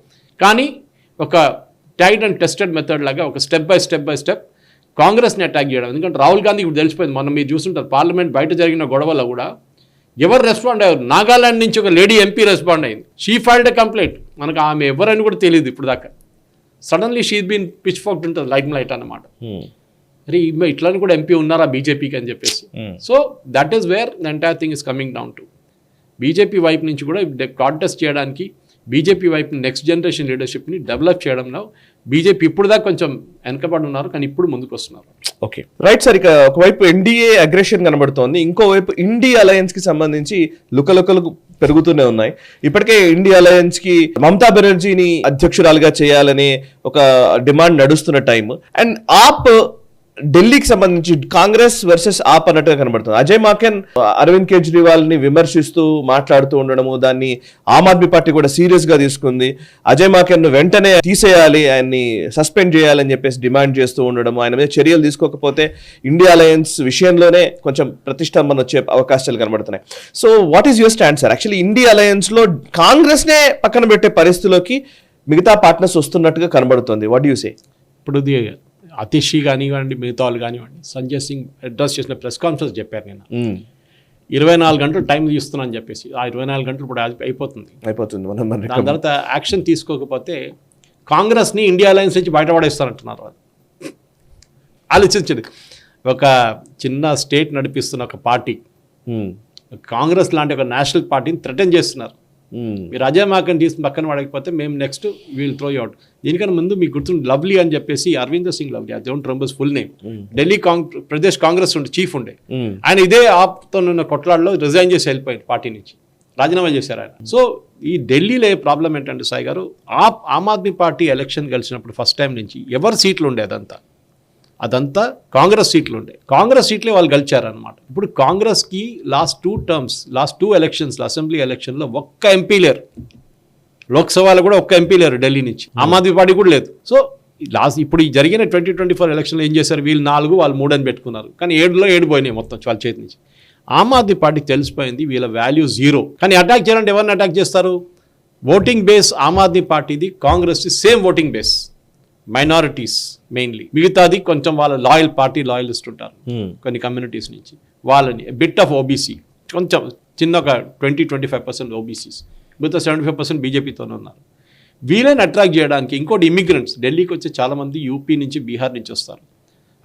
[SPEAKER 2] కానీ ఒక టైడ్ అండ్ టెస్టెడ్ మెథడ్ లాగా ఒక స్టెప్ బై స్టెప్ కాంగ్రెస్ని అటాక్ చేయడం. ఎందుకంటే రాహుల్ గాంధీ ఇప్పుడు తెలిసిపోయింది, మనం మీరు చూస్తుంటారు పార్లమెంట్ బయట జరిగిన గొడవలో కూడా ఎవరు రెస్పాండ్ అయ్యారు? నాగాలాండ్ నుంచి ఒక లేడీ ఎంపీ రెస్పాండ్ అయింది. She filed a complaint. మనకు ఆమె ఎవరని కూడా తెలియదు ఇప్పుడు దాకా. సడన్లీ షీ బీన్ పిచ్ ఫాక్డ్ ఉంటుంది, లైట్ అన్నమాట. అరే ఇట్లని కూడా ఎంపీ ఉన్నారా బీజేపీకి అని చెప్పేసి. So that is where the entire thing is coming down to. BJP వైపు నుంచి కూడా కాంటెస్ట్ చేయడానికి, బీజేపీ వైపు నెక్స్ట్ జనరేషన్ లీడర్షిప్ని డెవలప్ చేయడంలో బీజేపీ ఇప్పుడు దాకా కొంచెం వెనకబడి ఉన్నారు, కానీ ఇప్పుడు ముందుకు వస్తున్నారు.
[SPEAKER 1] Okay, right sir. ఇక ఒకవైపు ఎన్డీఏ అగ్రెషన్ కనబడుతోంది, ఇంకోవైపు ఇండియా అలయన్స్ కి సంబంధించి లుకలుకలు పెరుగుతూనే ఉన్నాయి. ఇప్పటికే ఇండియా అలయన్స్ కి మమతా బెనర్జీని అధ్యక్షురాలుగా చేయాలనే ఒక డిమాండ్ నడుస్తున్న టైం, అండ్ ఆప్ ఢిల్లీకి సంబంధించి కాంగ్రెస్ వర్సెస్ ఆప్ అన్నట్టుగా కనబడుతుంది. అజయ్ మాకెన్ అరవింద్ కేజ్రీవాల్ ని విమర్శిస్తూ మాట్లాడుతూ ఉండడము, దాన్ని ఆమ్ ఆద్మీ పార్టీ కూడా సీరియస్ గా తీసుకుంది. అజయ్ మాకెన్ వెంటనే తీసేయాలి, ఆయన్ని సస్పెండ్ చేయాలని చెప్పేసి డిమాండ్ చేస్తూ ఉండడము, ఆయన మీద చర్యలు తీసుకోకపోతే ఇండియా అలయన్స్ విషయంలోనే కొంచెం ప్రతిష్టంభన వచ్చే అవకాశాలు కనబడుతున్నాయి. So what is your stand sir? Actually India alliance లో కాంగ్రెస్ నే పక్కన పెట్టే పరిస్థితిలోకి మిగతా పార్ట్నర్స్ వస్తున్నట్టుగా కనబడుతుంది. What you say?
[SPEAKER 2] ఇప్పుడు అతిషి కానివ్వండి, మిగతా వాళ్ళు కానివ్వండి, సంజయ్ సింగ్ అడ్రస్ చేసిన ప్రెస్ కాన్ఫరెన్స్ చెప్పారు నేను 24 గంటలు టైం తీస్తున్నాను చెప్పేసి. ఆ 24 గంటలు ఇప్పుడు అయిపోతుంది. దాని తర్వాత యాక్షన్ తీసుకోకపోతే కాంగ్రెస్ని ఇండియా అలయన్స్ నుంచి బయటపడేస్తారంటున్నారు వాళ్ళు. ఆలోచించండి, ఒక చిన్న స్టేట్ నడిపిస్తున్న ఒక పార్టీ కాంగ్రెస్ లాంటి ఒక నేషనల్ పార్టీని థ్రెటన్ చేస్తున్నారు. మీరు అజయ్ మాకెన్ తీసి పక్కన పడకపోతే మేము నెక్స్ట్ వీల్ త్రో అవుట్. దీనికన్నా ముందు మీకు గుర్తుంది లవ్లీ అని చెప్పేసి, Arvinder Singh lovely, I don't remember full name, Delhi Pradesh Congress chief ఉండే ఆయన. ఇదే ఆప్తో ఉన్న కొట్లాడలో రిజైన్ చేసి వెళ్ళిపోయారు, పార్టీ నుంచి రాజీనామా చేశారు ఆయన. సో ఈ ఢిల్లీలో ప్రాబ్లం ఏంటంటే సాయి గారు, ఆమ్ ఆద్మీ పార్టీ ఎలక్షన్ గెలిచినప్పుడు ఫస్ట్ టైం నుంచి ఎవరు సీట్లు ఉండే అదంతా కాంగ్రెస్ సీట్లు ఉండే, కాంగ్రెస్ సీట్లే వాళ్ళు గెలిచారనమాట. ఇప్పుడు కాంగ్రెస్కి లాస్ట్ 2 ఎలక్షన్స్లో, అసెంబ్లీ ఎలక్షన్లో ఒక్క ఎంపీ లేరు, లోక్సభలో కూడా ఒక్క ఎంపీ లేరు ఢిల్లీ నుంచి, ఆమ్ ఆద్మీ పార్టీ కూడా లేదు. సో ఇప్పుడు ఈ జరిగిన 2024 ఎలక్షన్లో ఏం చేశారు, వీళ్ళు 4 వాళ్ళు 3 అని పెట్టుకున్నారు, కానీ 7 పోయినాయి మొత్తం వాళ్ళ చేతి నుంచి. ఆమ్ ఆద్మీ పార్టీకి తెలిసిపోయింది వీళ్ళ వాల్యూ 0. కానీ అటాక్ చేయాలంటే ఎవరిని అటాక్ చేస్తారు? ఓటింగ్ బేస్ ఆమ్ ఆద్మీ పార్టీది, కాంగ్రెస్ది same voting base, minorities mainly, మిగతాది కొంచెం వాళ్ళ లాయలిస్ట్ ఉంటారు కొన్ని కమ్యూనిటీస్ నుంచి, వాళ్ళని బిట్ ఆఫ్ ఓబీసీ, కొంచెం చిన్న ఒక 20-25% ఓబీసీస్, మిగతా 75% బీజేపీతోనే ఉన్నారు. వీళ్ళని అట్రాక్ట్ చేయడానికి ఇంకోటి ఇమిగ్రెంట్స్ ఢిల్లీకి వచ్చి చాలామంది యూపీ నుంచి, బీహార్ నుంచి వస్తారు.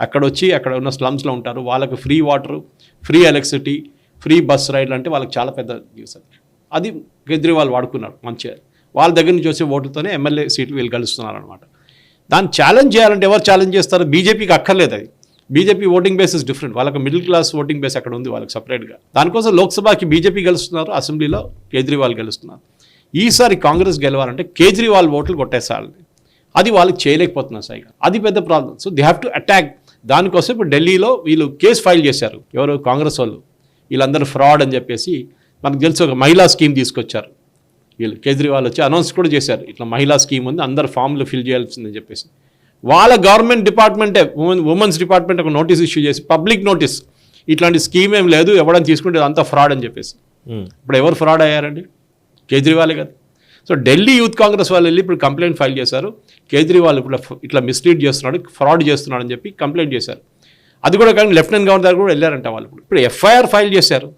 [SPEAKER 2] అక్కడ ఉన్న స్లమ్స్లో ఉంటారు, వాళ్ళకి free water, free electricity, free bus రైడ్లు అంటే వాళ్ళకి చాలా పెద్ద న్యూస్. అది కేజ్రీవాల్ వాడుకున్నాడు మంచిగా, వాళ్ళ దగ్గర నుంచి వచ్చే ఓటుతోనే ఎమ్మెల్యే సీట్లు వీళ్ళు గెలుస్తున్నారు అనమాట. దాన్ని ఛాలెంజ్ చేయాలంటే ఎవరు ఛాలెంజ్ చేస్తారు? బీజేపీకి అక్కర్లేదు అది. BJP voting base is different, వాళ్ళకి మిడిల్ క్లాస్ ఓటింగ్ బేస్ అక్కడ ఉంది వాళ్ళకి సపరేట్గా. దానికోసం లోక్సభకి బీజేపీ గెలుస్తున్నారు, అసెంబ్లీలో కేజ్రీవాల్ గెలుస్తున్నారు. ఈసారి కాంగ్రెస్ గెలవాలంటే కేజ్రీవాల్ ఓట్లు కొట్టేసాలి, అది వాళ్ళకి చేయలేకపోతున్నారు సైగా, అది పెద్ద problem. So they have to attack. దానికోసం ఇప్పుడు ఢిల్లీలో వీళ్ళు కేసు ఫైల్ చేశారు, ఎవరు కాంగ్రెస్ వాళ్ళు, వీళ్ళందరూ ఫ్రాడ్ అని చెప్పేసి. మనకు తెలిసి ఒక మహిళా స్కీమ్ తీసుకొచ్చారు వీళ్ళు, కేజ్రీవాల్ వచ్చి అనౌన్స్ కూడా చేశారు, ఇట్లా మహిళా స్కీమ్ ఉంది, అందరు ఫామ్లు ఫిల్ చేయాల్సిందని చెప్పేసి. వాళ్ళ గవర్నమెంట్ డిపార్ట్మెంటే, ఉమెన్స్ డిపార్ట్మెంట్ ఒక నోటీస్ ఇష్యూ చేసి, పబ్లిక్ నోటీస్, ఇట్లాంటి స్కీమ్ ఏం లేదు, ఎవడని తీసుకుంటే అంతా ఫ్రాడ్ అని చెప్పేసి. ఇప్పుడు ఎవరు ఫ్రాడ్ అయ్యారండి? కేజ్రీవాలే కదా. సో ఢిల్లీ యూత్ కాంగ్రెస్ వాళ్ళు వెళ్ళి ఇప్పుడు కంప్లైంట్ ఫైల్ చేశారు, కేజ్రీవాల్ ఇప్పుడు ఇట్లా మిస్లీడ్ చేస్తున్నాడు, ఫ్రాడ్ చేస్తున్నాడు అని చెప్పి కంప్లైంట్ చేశారు. అది కూడా కానీ లెఫ్టినెంట్ గవర్నర్ దగ్గర కూడా వెళ్ళారంట వాళ్ళు. ఇప్పుడు ఎఫ్ఐఆర్ ఫైల్ చేశారు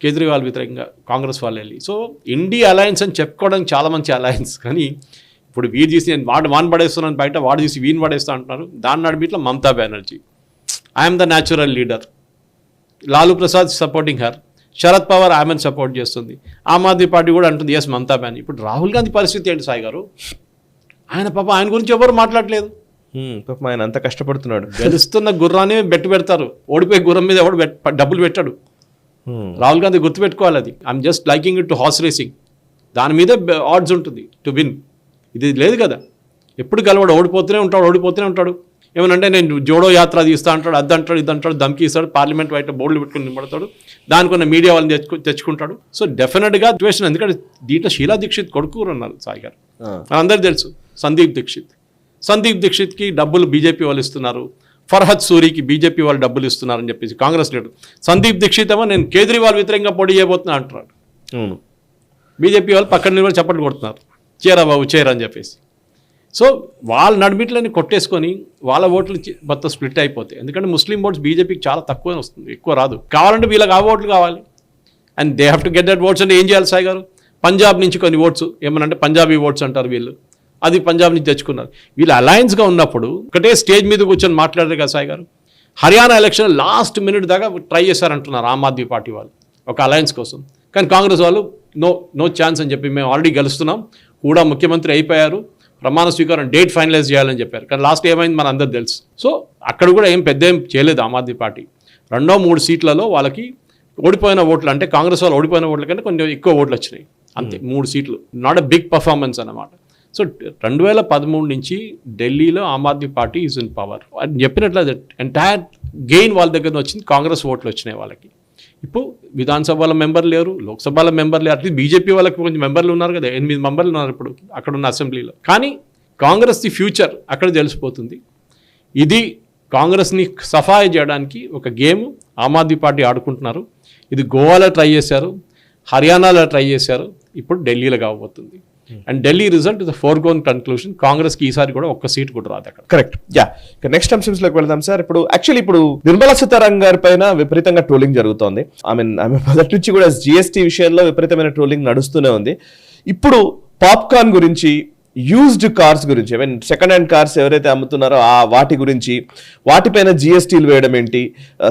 [SPEAKER 2] కేజ్రీవాల్ వ్యతిరేకంగా కాంగ్రెస్ వాళ్ళు వెళ్ళి. సో ఇండియా అలయన్స్ అని చెప్పుకోవడానికి చాలా మంచి అలయన్స్, కానీ ఇప్పుడు వీడు తీసి నేను వాడు పడేస్తున్నాను బయట, వాడు తీసి వీని పడేస్తా అంటున్నారు. దాని నడిమిట్లో Mamata Banerjee, I am the natural leader, Lalu Prasad supporting her, Sharad Pawar ఆమెను సపోర్ట్ చేస్తుంది, ఆమ్ ఆద్మీ పార్టీ కూడా అంటుంది ఎస్ మమతా బెనర్జీ. ఇప్పుడు రాహుల్ గాంధీ పరిస్థితి ఏంటి సాయి గారు? ఆయన గురించి ఎవరు మాట్లాడలేదు.
[SPEAKER 1] ఆయన అంత కష్టపడుతున్నాడు,
[SPEAKER 2] గెలుస్తున్న గుర్రాన్ని పెడతారు, ఓడిపోయే గుర్రం మీద ఎవడు డబ్బులు పెట్టాడు. రాహుల్ గాంధీ గుర్తుపెట్టుకోవాలి, అది I'm just liking it to horse racing, దాని మీద ఆడ్స్ ఉంటుంది టు విన్. ఇది లేదు కదా, ఎప్పుడు గెలవాడు, ఓడిపోతూనే ఉంటాడు. ఏమనంటే నేను జోడో యాత్ర తీస్తా అంటాడు, అది అంటాడు, ఇది అంటాడు, ధమ్కి ఇస్తాడు, పార్లమెంట్ బయట బోర్డులు పెట్టుకుని నిలబడతాడు, దానికున్న మీడియా వాళ్ళని తెచ్చుకుంటాడు. సో డెఫినెట్గా సిచ్యువేషన్, ఎందుకంటే దీంట్లో షీలా దీక్షిత్ కొడుకు ఉన్నారు సాయి గారు, అందరికీ తెలుసు, సందీప్ దీక్షిత్కి డబ్బులు బీజేపీ వాళ్ళు ఇస్తున్నారు, ఫర్హద్ సూరికి బీజేపీ వాళ్ళు డబ్బులు ఇస్తున్నారని చెప్పేసి కాంగ్రెస్ లీడర్. సందీప్ దీక్షిత్ ఏమో నేను కేజ్రీవాల్ వ్యతిరేకంగా పోటీ చేయబోతున్నా అంటున్నాడు. బీజేపీ వాళ్ళు పక్కన నిలబడి చప్పట్లు కొడుతున్నారు, చేరా బాబు చేరా అని చెప్పేసి. సో వాళ్ళ నడిమిట్లని కొట్టేసుకొని వాళ్ళ ఓట్లు మొత్తం స్ప్లిట్ అయిపోతాయి. ఎందుకంటే ముస్లిం ఓట్స్ బీజేపీకి చాలా తక్కువ వస్తుంది, ఎక్కువ రాదు. కావాలంటే వీళ్ళకి ఆ ఓట్లు కావాలి, and they have to get that votes. అంటే ఏం చేయాలి సాయి గారు? పంజాబ్ నుంచి కొన్ని ఓట్స్, ఏమనంటే పంజాబీ ఓట్స్ అంటారు వీళ్ళు, అది పంజాబ్ నుంచి తెచ్చుకున్నారు. వీళ్ళు అలయన్స్గా ఉన్నప్పుడు ఒకటే స్టేజ్ మీద కూర్చొని మాట్లాడారు కదా సాయి గారు. హర్యానా ఎలక్షన్ లాస్ట్ మినిట్ దాకా ట్రై చేశారంటున్నారు ఆమ్ ఆద్మీ పార్టీ వాళ్ళు ఒక అలయన్స్ కోసం, కానీ కాంగ్రెస్ వాళ్ళు నో ఛాన్స్ అని చెప్పి, మేము ఆల్రెడీ గెలుస్తున్నాం, కూడా ముఖ్యమంత్రి అయిపోయారు, ప్రమాణ స్వీకారం డేట్ ఫైనలైజ్ చేయాలని చెప్పారు. కానీ లాస్ట్ ఏమైంది మన అందరు తెలుసు. సో అక్కడ కూడా ఏం చేయలేదు ఆమ్ ఆద్మీ పార్టీ. 2-3 సీట్లలో వాళ్ళకి ఓడిపోయిన ఓట్లు, అంటే కాంగ్రెస్ వాళ్ళు ఓడిపోయిన ఓట్ల కంటే కొంచెం ఎక్కువ ఓట్లు వచ్చినాయి అంతే, 3 సీట్లు. నాట్ ఎ బిగ్ పర్ఫార్మెన్స్ అన్నమాట. సో 2013 నుంచి ఢిల్లీలో Aam Aadmi party is in power అని చెప్పినట్లు ఎంటైర్ గెయిన్ వాళ్ళ దగ్గర వచ్చింది, కాంగ్రెస్ ఓట్లు వచ్చినాయి వాళ్ళకి. ఇప్పుడు విధానసభల మెంబర్ లేరు, లోక్సభల మెంబర్ లేరు, అట్లీస్ట్ బీజేపీ వాళ్ళకి కొంచెం మెంబర్లు ఉన్నారు కదా, 8 మెంబర్లు ఉన్నారు ఇప్పుడు అక్కడ ఉన్న అసెంబ్లీలో. కానీ కాంగ్రెస్ ది ఫ్యూచర్ అక్కడ తెలిసిపోతుంది. ఇది కాంగ్రెస్ని సఫాయి చేయడానికి ఒక గేమ్ ఆమ్ ఆద్మీ పార్టీ ఆడుకుంటున్నారు. ఇది గోవాలో ట్రై చేశారు, హర్యానాలో ట్రై చేశారు, ఇప్పుడు ఢిల్లీలో కాబోతుంది. And Delhi result is foregone conclusion. కాంగ్రెస్కి ఈసారి కూడా ఒక్క సీట్ కూడా రాదు అక్కడ.
[SPEAKER 1] కరెక్ట్. యా, నెక్స్ట్ అంశంలోకి వెళ్దాం సార్. ఇప్పుడు నిర్మలా సీతారామన్ గారి పైన విపరీతంగా ట్రోలింగ్ జరుగుతోంది. ఆమె మొదటి నుంచి కూడా జిఎస్టీ విషయంలో విపరీతమైన ట్రోలింగ్ నడుస్తూనే ఉంది. ఇప్పుడు పాప్కార్న్ గురించి, యూజ్డ్ కార్స్ గురించి, I mean second hand cars ఎవరైతే అమ్ముతున్నారో వాటి గురించి, వాటిపైన జిఎస్టీలు వేయడం ఏంటి,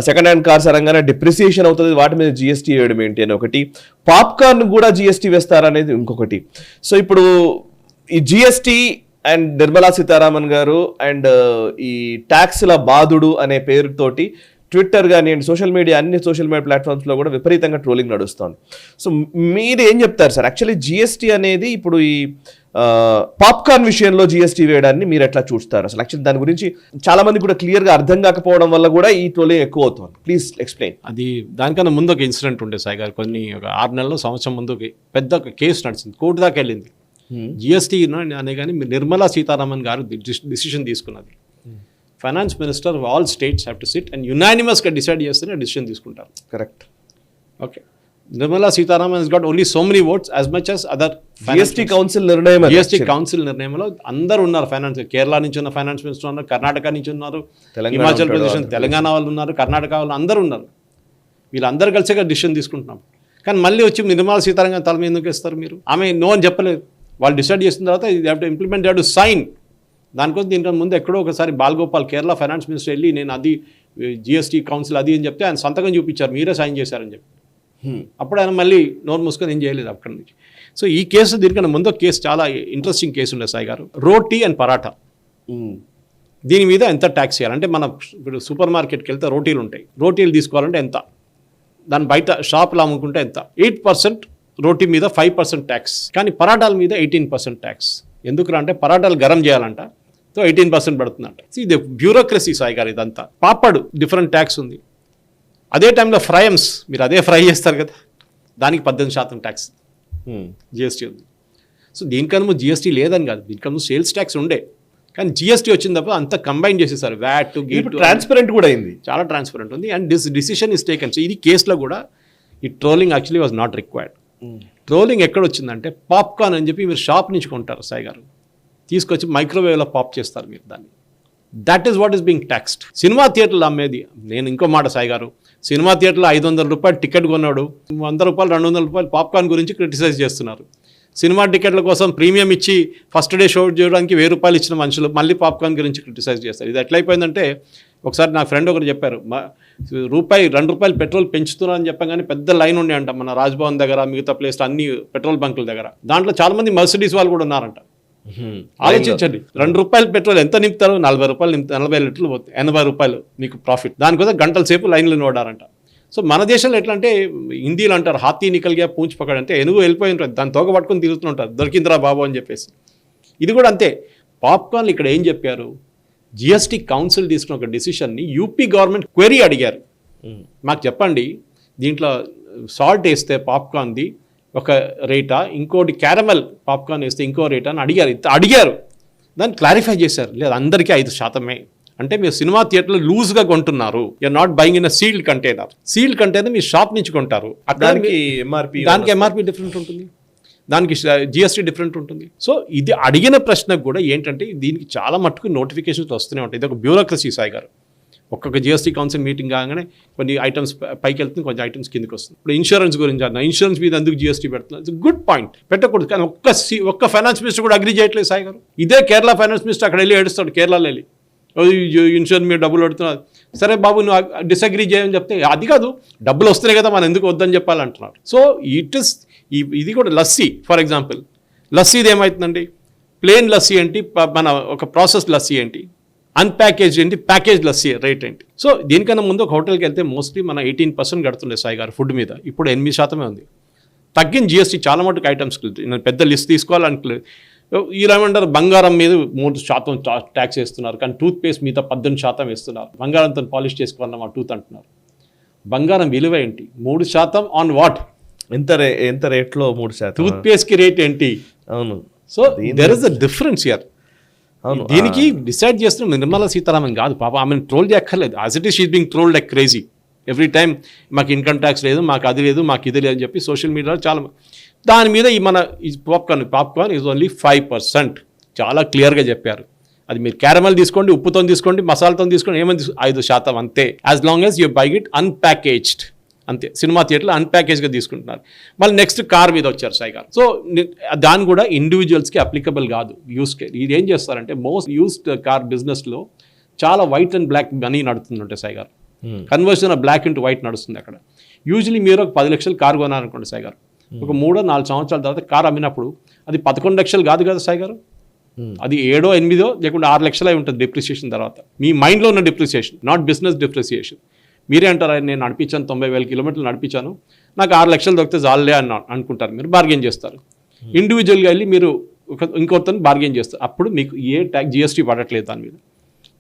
[SPEAKER 1] సెకండ్ హ్యాండ్ కార్స్ అనగానే డిప్రిసియేషన్ అవుతుంది, వాటి మీద జిఎస్టీ వేయడం ఏంటి అని ఒకటి, పాప్కార్న్ కూడా జిఎస్టీ వేస్తారనేది ఇంకొకటి. సో ఇప్పుడు ఈ జిఎస్టీ అండ్ నిర్మలా సీతారామన్ గారు అండ్ ఈ ట్యాక్స్ల బాధుడు అనే పేరుతోటి ట్విట్టర్ కానీ అండ్ అన్ని సోషల్ మీడియా ప్లాట్ఫామ్స్లో కూడా విపరీతంగా ట్రోలింగ్ నడుస్తుంది. సో మీరు ఏం చెప్తారు సార్? యాక్చువల్లీ జిఎస్టీ అనేది ఇప్పుడు ఈ పాప్కార్న్ విషయంలో జిఎస్టీ వేయడాన్ని మీరు ఎట్లా చూస్తారు అసలు? యాక్చువల్లీ దాని గురించి చాలా మంది కూడా క్లియర్గా అర్థం కాకపోవడం వల్ల కూడా ఈ ట్రోలింగ్ ఎక్కువ అవుతుంది. Please explain.
[SPEAKER 2] అది దానికన్నా ముందు ఒక ఇన్సిడెంట్ ఉండే సాయి గారు, ఒక 6 నెలలు సంవత్సరం ముందు పెద్ద కేసు నడిచింది, కోర్టు దాకా వెళ్ళింది. జిఎస్టీ అనే కానీ నిర్మలా సీతారామన్ గారు డిసిషన్ తీసుకున్నది. Finance minister all states have to sit and యునానిమస్గా డిసైడ్ చేస్తేనే డిసిషన్ తీసుకుంటారు.
[SPEAKER 1] Correct.
[SPEAKER 2] Okay. Nirmala Sitharaman has got only so many votes as much as other
[SPEAKER 1] GST council నిర్ణయం.
[SPEAKER 2] జిఎస్టీ కౌన్సిల్ నిర్ణయంలో అందరూ ఉన్నారు. ఫైనాన్స్ కేరళ నుంచి ఉన్న ఫైనాన్స్ మినిస్టర్ ఉన్నారు, కర్ణాటక నుంచి ఉన్నారు, హిమాచల్ ప్రదేశ్, తెలంగాణ వాళ్ళు ఉన్నారు, కర్ణాటక వాళ్ళు అందరూ ఉన్నారు. వీళ్ళందరూ కలిసిగా డిసిషన్ తీసుకుంటున్నాం. కానీ మళ్ళీ వచ్చి నిర్మలా సీతారామన్ తల మీద ఎందుకు ఇస్తారు మీరు? ఆమె నో అని చెప్పలేదు. వాళ్ళు డిసైడ్ చేసిన తర్వాత ఇది have to implement, have to sign. దానికోసం దీనికన్నా ముందు ఎక్కడో ఒకసారి బాలగోపాల్ కేరళ ఫైనాన్స్ మినిస్టర్ వెళ్ళి నేను అది జిఎస్టీ కౌన్సిల్ అది అని చెప్తే ఆయన సంతకం చూపించారు, మీరే సైన్ చేశారని చెప్పి. అప్పుడు ఆయన మళ్ళీ నోరు మూసుకొని ఏం చేయలేదు అక్కడి నుంచి. సో ఈ కేసు దీనికన్నా ముందు కేసు చాలా ఇంట్రెస్టింగ్ కేసు ఉండే సాయి గారు. రోటీ అండ్ పరాఠా, దీని మీద ఎంత ట్యాక్స్ చేయాలంటే మనం ఇప్పుడు సూపర్ మార్కెట్కి వెళ్తే రోటీలు ఉంటాయి, రోటీలు తీసుకోవాలంటే ఎంత, దాని బయట షాప్లో అమ్ముకుంటే ఎంత, 8% రోటీ మీద 5% ట్యాక్స్, కానీ పరాటాల మీద 18% ట్యాక్స్. ఎందుకురా అంటే పరాటాలు గరం చేయాలంట, సో 18% పడుతుందంట. ఇది బ్యూరోక్రసీ సాయి గారు ఇదంతా. పాపడ్ డిఫరెంట్ ట్యాక్స్ ఉంది. అదే టైంలో ఫ్రైమ్స్, మీరు అదే ఫ్రై చేస్తారు కదా, దానికి 18% ట్యాక్స్ జిఎస్టీ ఉంది. సో దీనికన్నా జిఎస్టీ లేదని కాదు, దీనికన్నా సేల్స్ ట్యాక్స్ ఉండే, కానీ జిఎస్టీ వచ్చిన తప్ప అంతా కంబైన్ చేసేసారు. వ్యాట్ గీట్
[SPEAKER 1] ట్రాన్స్పరెంట్ కూడా అయింది,
[SPEAKER 2] చాలా ట్రాన్స్పరెంట్ ఉంది. And this decision is taken. So ఇది కేసులో కూడా ఈ trolling actually was not required. Trolling ఎక్కడ వచ్చిందంటే పాప్కార్న్ అని చెప్పి మీరు షాప్ నుంచి కొంటారు సాయి గారు, తీసుకొచ్చి మైక్రోవేవ్లో పాప్ చేస్తారు మీరు దాన్ని. That is what is being taxed. Cinema థియేటర్లో అమ్మేది, నేను ఇంకో మాట సాయి గారు, సినిమా థియేటర్లో 500 రూపాయలు టికెట్ కొన్నాడు, 100 రూపాయలు 200 రూపాయలు పాప్కార్న్ గురించి క్రిటిసైజ్ చేస్తున్నారు. సినిమా టికెట్ల కోసం ప్రీమియం ఇచ్చి ఫస్ట్ డే షో చేయడానికి 1000 రూపాయలు ఇచ్చిన మనుషులు మళ్ళీ పాప్కార్న్ గురించి క్రిటిసైజ్ చేస్తారు. ఇది ఎట్లయిపోయిందంటే, ఒకసారి నా ఫ్రెండ్ ఒకరు చెప్పారు, ₹2 పెట్రోల్ పెంచుతున్నారని చెప్పగానే పెద్ద లైన్ ఉండే అంట మన రాజ్భవన్ దగ్గర, మిగతా ప్లేస్ అన్ని పెట్రోల్ బంకుల దగ్గర. దాంట్లో చాలా మంది మర్సిడీస్ వాళ్ళు కూడా ఉన్నారంట. ఆలోచించండి, ₹2 పెట్రోల్ ఎంత నింపుతారు? 40 రూపాయలు నింపుతారు, 40 లీటర్లు పోతాయి, 80 రూపాయలు మీకు ప్రాఫిట్. దానికోసం గంటల సేపు లైన్లు నోడారంట. సో మన దేశంలో ఎట్లా అంటే, హిందీలో అంటారు హాతీ నికల్గా పూంచి పక్కడు, అంటే ఎనుగు వెళ్ళిపోయి ఉంటుంది, దాని తోక పట్టుకొని తిరుగుతుంటారు, దొరికిందిరా బాబు అని చెప్పేసి. ఇది కూడా అంతే. పాప్కార్న్ ఇక్కడ ఏం చెప్పారు, జిఎస్టీ కౌన్సిల్ తీసుకున్న ఒక డిసిషన్ని యూపీ గవర్నమెంట్ క్వెరీ అడిగారు, మాకు చెప్పండి దీంట్లో సాల్ట్ వేస్తే పాప్కార్న్ది ఒక రేటా, ఇంకోటి క్యారమెల్ పాప్కార్న్ వేస్తే ఇంకో రేటా అని అడిగారు. దాన్ని క్లారిఫై చేశారు, లేదు అందరికీ 5%. అంటే మీరు సినిమా థియేటర్లో లూజ్గా కొంటున్నారు, you are not buying in a sealed container. Sealed container మీరు షాప్ నుంచి కొంటారు, దానికి ఎంఆర్పి డిఫరెంట్ ఉంటుంది, దానికి జిఎస్టీ డిఫరెంట్ ఉంటుంది. సో ఇది అడిగిన ప్రశ్నకు కూడా ఏంటంటే, దీనికి చాలా మట్టుకు నోటిఫికేషన్స్ వస్తూనే ఉంటాయి. ఇది ఒక బ్యూరోక్రసీ సాయి గారు. ఒక్కొక్క జిఎస్టీ కౌన్సిల్ మీటింగ్ కాగానే కొన్ని ఐటమ్స్ పైకి వెళ్తుంది, కొంచెం ఐటమ్స్ కిందకి వస్తుంది. ఇప్పుడు ఇన్సూరెన్స్ గురించి అన్న, ఇన్సూరెన్స్ మీద ఎందుకు జిఎస్టీ పెడుతున్నారు? ఇట్స్ గుడ్ పాయింట్, పెట్టకూడదు. కానీ ఒక్క ఫైనాన్స్ మినిస్టర్ కూడా అగ్రీ చేయట్లేదు సాయి గారు. ఇదే కేరళ ఫైనాన్స్ మినిస్టర్ అక్కడ వెళ్ళి ఏడుస్తాడు, కేరళలో వెళ్ళి ఇన్సూరెన్స్ మీద డబ్బులు పెడుతున్నారు. సరే బాబు నువ్వు డిసగ్రీ చేయని చెప్తే, అది కాదు డబ్బులు వస్తున్నాయి కదా మనం ఎందుకు వద్దని చెప్పాలంటున్నారు. సో ఇది కూడా లస్సీ, ఫర్ ఎగ్జాంపుల్ లస్సీది ఏమవుతుందండి, ప్లేన్ లస్సీ ఏంటి, మన ఒక ప్రాసెస్ లస్సీ ఏంటి, అన్ప్యాకేజ్ ఏంటి, ప్యాకేజ్ లస్సీ రేట్ ఏంటి. సో దీనికన్నా ముందు ఒక హోటల్కి వెళ్తే మోస్ట్లీ మన 18% కడుతుండే సాయి గారు ఫుడ్ మీద, ఇప్పుడు 8% ఉంది. తగ్గిన జిఎస్టీ చాలా మటుకు ఐటమ్స్కి. నేను పెద్ద లిస్ట్ తీసుకోవాలని వీళ్ళేమంటారు బంగారం మీద 3% ట్యాక్స్ వేస్తున్నారు, కానీ టూత్ పేస్ట్ మీద 18% వేస్తున్నారు. బంగారంతో పాలిష్ చేసుకున్నాం ఆ టూత్ అంటున్నారు. బంగారం విలువ ఏంటి? 3% ఆన్ వాట్?
[SPEAKER 1] ఎంత రేట్లో 3%?
[SPEAKER 2] టూత్ పేస్ట్ కి రేట్ ఏంటి?
[SPEAKER 1] అవును.
[SPEAKER 2] So there is a difference here. దీనికి డిసైడ్ చేస్తున్న నిర్మలా సీతారామన్ కాదు పాప, ఆమెను ట్రోల్ చేయక్కర్లేదు. As it is she is being trolled like crazy every time. మాకు ఇన్కమ్ ట్యాక్స్ లేదు, మాకు అది లేదు, మాకు ఇది లేదు అని చెప్పి సోషల్ మీడియాలో చాలా దాని మీద ఈ పాప్కార్న్ ఈజ్ ఓన్లీ 5%. చాలా క్లియర్గా చెప్పారు. అది మీరు క్యారమల్ తీసుకోండి, ఉప్పుతో తీసుకోండి, మసాలాతో తీసుకోండి, ఏమని 5% అంతే. As long as you buy it unpackaged అంతే. సినిమా థియేటర్లో అన్ప్యాకేజ్గా తీసుకుంటున్నారు. మళ్ళీ నెక్స్ట్ కార్ మీద వచ్చారు సాయి గారు. సో దాని కూడా ఇండివిజువల్స్కి అప్లికబుల్ కాదు. ఇది ఏం చేస్తారంటే మోస్ట్ యూస్డ్ కార్ బిజినెస్లో చాలా వైట్ అండ్ బ్లాక్ మనీ నడుతుందంటే Sai garu. Conversion of black into white నడుస్తుంది అక్కడ. యూజువలీ మీరు ఒక 10 లక్షలు కారు కొనాలనుకోండి సాయి గారు, ఒక 3-4 సంవత్సరాల తర్వాత కారు అమ్మినప్పుడు అది 11 లక్షలు కాదు కదా సాయి గారు, అది 7-8 లేకుండా 6 లక్షలు అయి ఉంటుంది డిప్రిసియేషన్ తర్వాత. మీ మైండ్లో ఉన్న డిప్రిసియేషన్, నాట్ బిజినెస్ డిప్రిసియేషన్. మీరే అంటారా నేను నడిపించాను 90,000 కిలోమీటర్లు నడిపించాను, నాకు 6 లక్షలు దొరికితే చాలే అనుకుంటారు. మీరు బార్గెన్ చేస్తారు. ఇండివిజువల్గా వెళ్ళి మీరు ఇంకొకరితో బార్గెన్ చేస్తారు. అప్పుడు మీకు ఏ ట్యాక్స్ జిఎస్టీ పడట్లేదు. దాని మీద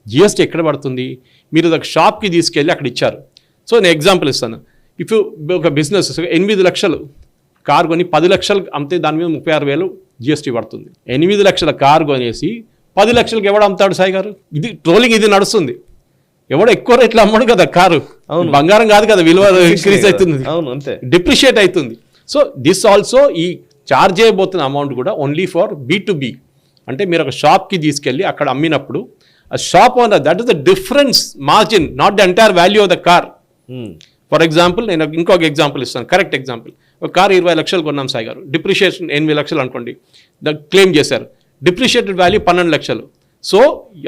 [SPEAKER 2] జిఎస్టీ ఎక్కడ పడుతుంది? మీరు ఒక షాప్కి తీసుకెళ్ళి అక్కడ ఇచ్చారు. సో నేను ఎగ్జాంపుల్ ఇస్తాను. ఇఫ్ ఒక బిజినెస్ 8 లక్షలు కారు కొని 10 లక్షలు అమ్మితే దాని మీద 36,000 జిఎస్టీ పడుతుంది. 8 లక్షల కారు కొనేసి 10 లక్షలకు ఎవడు అమ్ముతాడు సాయి గారు? ఇది ట్రోలింగ్, ఇది నడుస్తుంది. ఎవడో ఎక్కువ రేట్లు అమ్మడు కదా కారు. బంగారం కాదు కదా, విలువ ఇంక్రీజ్ అవుతుంది, డిప్రిషియేట్ అవుతుంది. సో దిస్ ఆల్సో ఈ చార్జ్ చేయబోతున్న అమౌంట్ కూడా ఓన్లీ ఫర్ B2B. అంటే మీరు ఒక షాప్కి తీసుకెళ్ళి అక్కడ అమ్మినప్పుడు ఆ shop owner, that is the difference margin, not the entire value of the car. For example నేను ఇంకొక ఎగ్జాంపుల్ ఇస్తాను, కరెక్ట్ ఎగ్జాంపుల్. ఒక కారు 20 లక్షలు కొన్నాం సాయి గారు, డిప్రిషియేషన్ 8 లక్షలు అనుకోండి, క్లెయిమ్ చేశారు. డిప్రిషియేటెడ్ వాల్యూ 12 లక్షలు. సో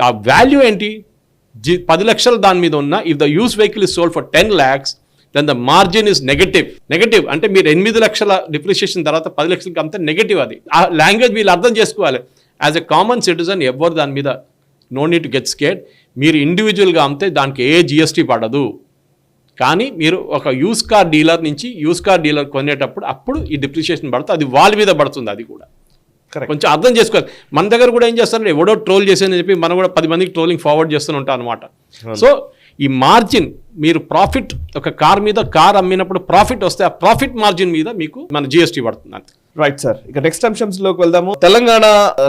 [SPEAKER 2] ఆ వాల్యూ ఏంటి? 10 లక్షలు దాని మీద ఉన్న, if the used vehicle is sold for 10 lakhs, then the margin is negative. అంటే మీరు 8 లక్షల డిప్రిషియేషన్ తర్వాత 10 లక్షలకి అంతా నెగటివ్. అది ఆ లాంగ్వేజ్ వీళ్ళు అర్థం చేసుకోవాలి. యాజ్ ఎ కామన్ సిటిజన్ ఎవరు దాని మీద no need to get scared. మీరు ఇండివిజువల్గా అమ్మితే దానికి ఏ జిఎస్టీ పడదు. కానీ మీరు ఒక యూస్ కార్ డీలర్ నుంచి యూస్ కార్ డీలర్ కొనేటప్పుడు అప్పుడు ఈ డిప్రిషియేషన్ పడుతుంది. అది వాళ్ళ మీద పడుతుంది. అది కూడా కొంచెం అర్థం చేసుకోవాలి. మన దగ్గర కూడా ఏం చేస్తారంటే ఎవడో ట్రోల్ చేసేదని చెప్పి మనం కూడా 10 మందికి ట్రోలింగ్ ఫార్వర్డ్ చేస్తూ ఉంటాం అనమాట. సో ఈ మార్జిన్, మీరు ప్రాఫిట్ ఒక కార్ మీద కార్ అమ్మినప్పుడు ప్రాఫిట్ వస్తే ఆ ప్రాఫిట్ మార్జిన్ మీద మీకు మన జిఎస్టీ పడుతుంది అంతే.
[SPEAKER 1] రైట్ సార్, ఇక నెక్స్ట్ అంశంలోకి వెళ్దాము. తెలంగాణ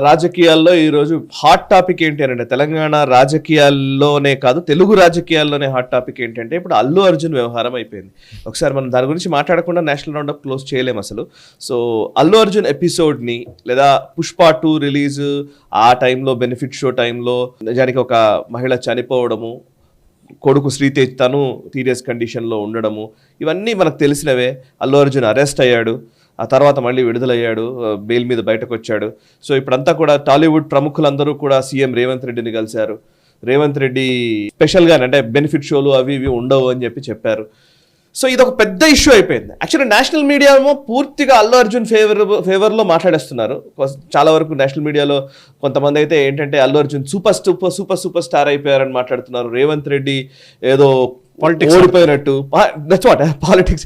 [SPEAKER 1] రాజకీయాల్లో ఈ రోజు హాట్ టాపిక్ ఏంటి అంటే, తెలంగాణ రాజకీయాల్లోనే కాదు తెలుగు రాజకీయాల్లోనే హాట్ టాపిక్ ఏంటంటే ఇప్పుడు అల్లు అర్జున్ వ్యవహారం అయిపోయింది. ఒకసారి మనం దాని గురించి మాట్లాడకుండా నేషనల్ రౌండ్ అప్ క్లోజ్ చేయలేము అసలు. సో అల్లు అర్జున్ ఎపిసోడ్ని లేదా పుష్ప 2 రిలీజ్ ఆ టైంలో, బెనిఫిట్ షో టైంలో నిజానికి ఒక మహిళ చనిపోవడము, కొడుకు శ్రీతేజ్ తను సీరియస్ కండిషన్లో ఉండడము, ఇవన్నీ మనకు తెలిసినవే. అల్లు అర్జున్ అరెస్ట్ అయ్యాడు, ఆ తర్వాత మళ్ళీ విడుదలయ్యాడు, బెయిల్ మీద బయటకు వచ్చాడు. సో ఇప్పుడంతా కూడా టాలీవుడ్ ప్రముఖులందరూ కూడా సీఎం రేవంత్ రెడ్డిని కలిశారు. రేవంత్ రెడ్డి స్పెషల్గా అంటే బెనిఫిట్ షోలు అవి ఇవి ఉండవు అని చెప్పారు. సో ఇది ఒక పెద్ద ఇష్యూ అయిపోయింది. యాక్చువల్లీ నేషనల్ మీడియా ఏమో పూర్తిగా అల్లు అర్జున్ ఫేవర్లో మాట్లాడేస్తున్నారు. చాలా వరకు నేషనల్ మీడియాలో కొంతమంది అయితే ఏంటంటే అల్లు అర్జున్ సూపర్ స్టార్ అయిపోయారని మాట్లాడుతున్నారు. రేవంత్ రెడ్డి ఏదో ఓడిపోయినట్టు, దట్స్ వాట్ పాలిటిక్స్.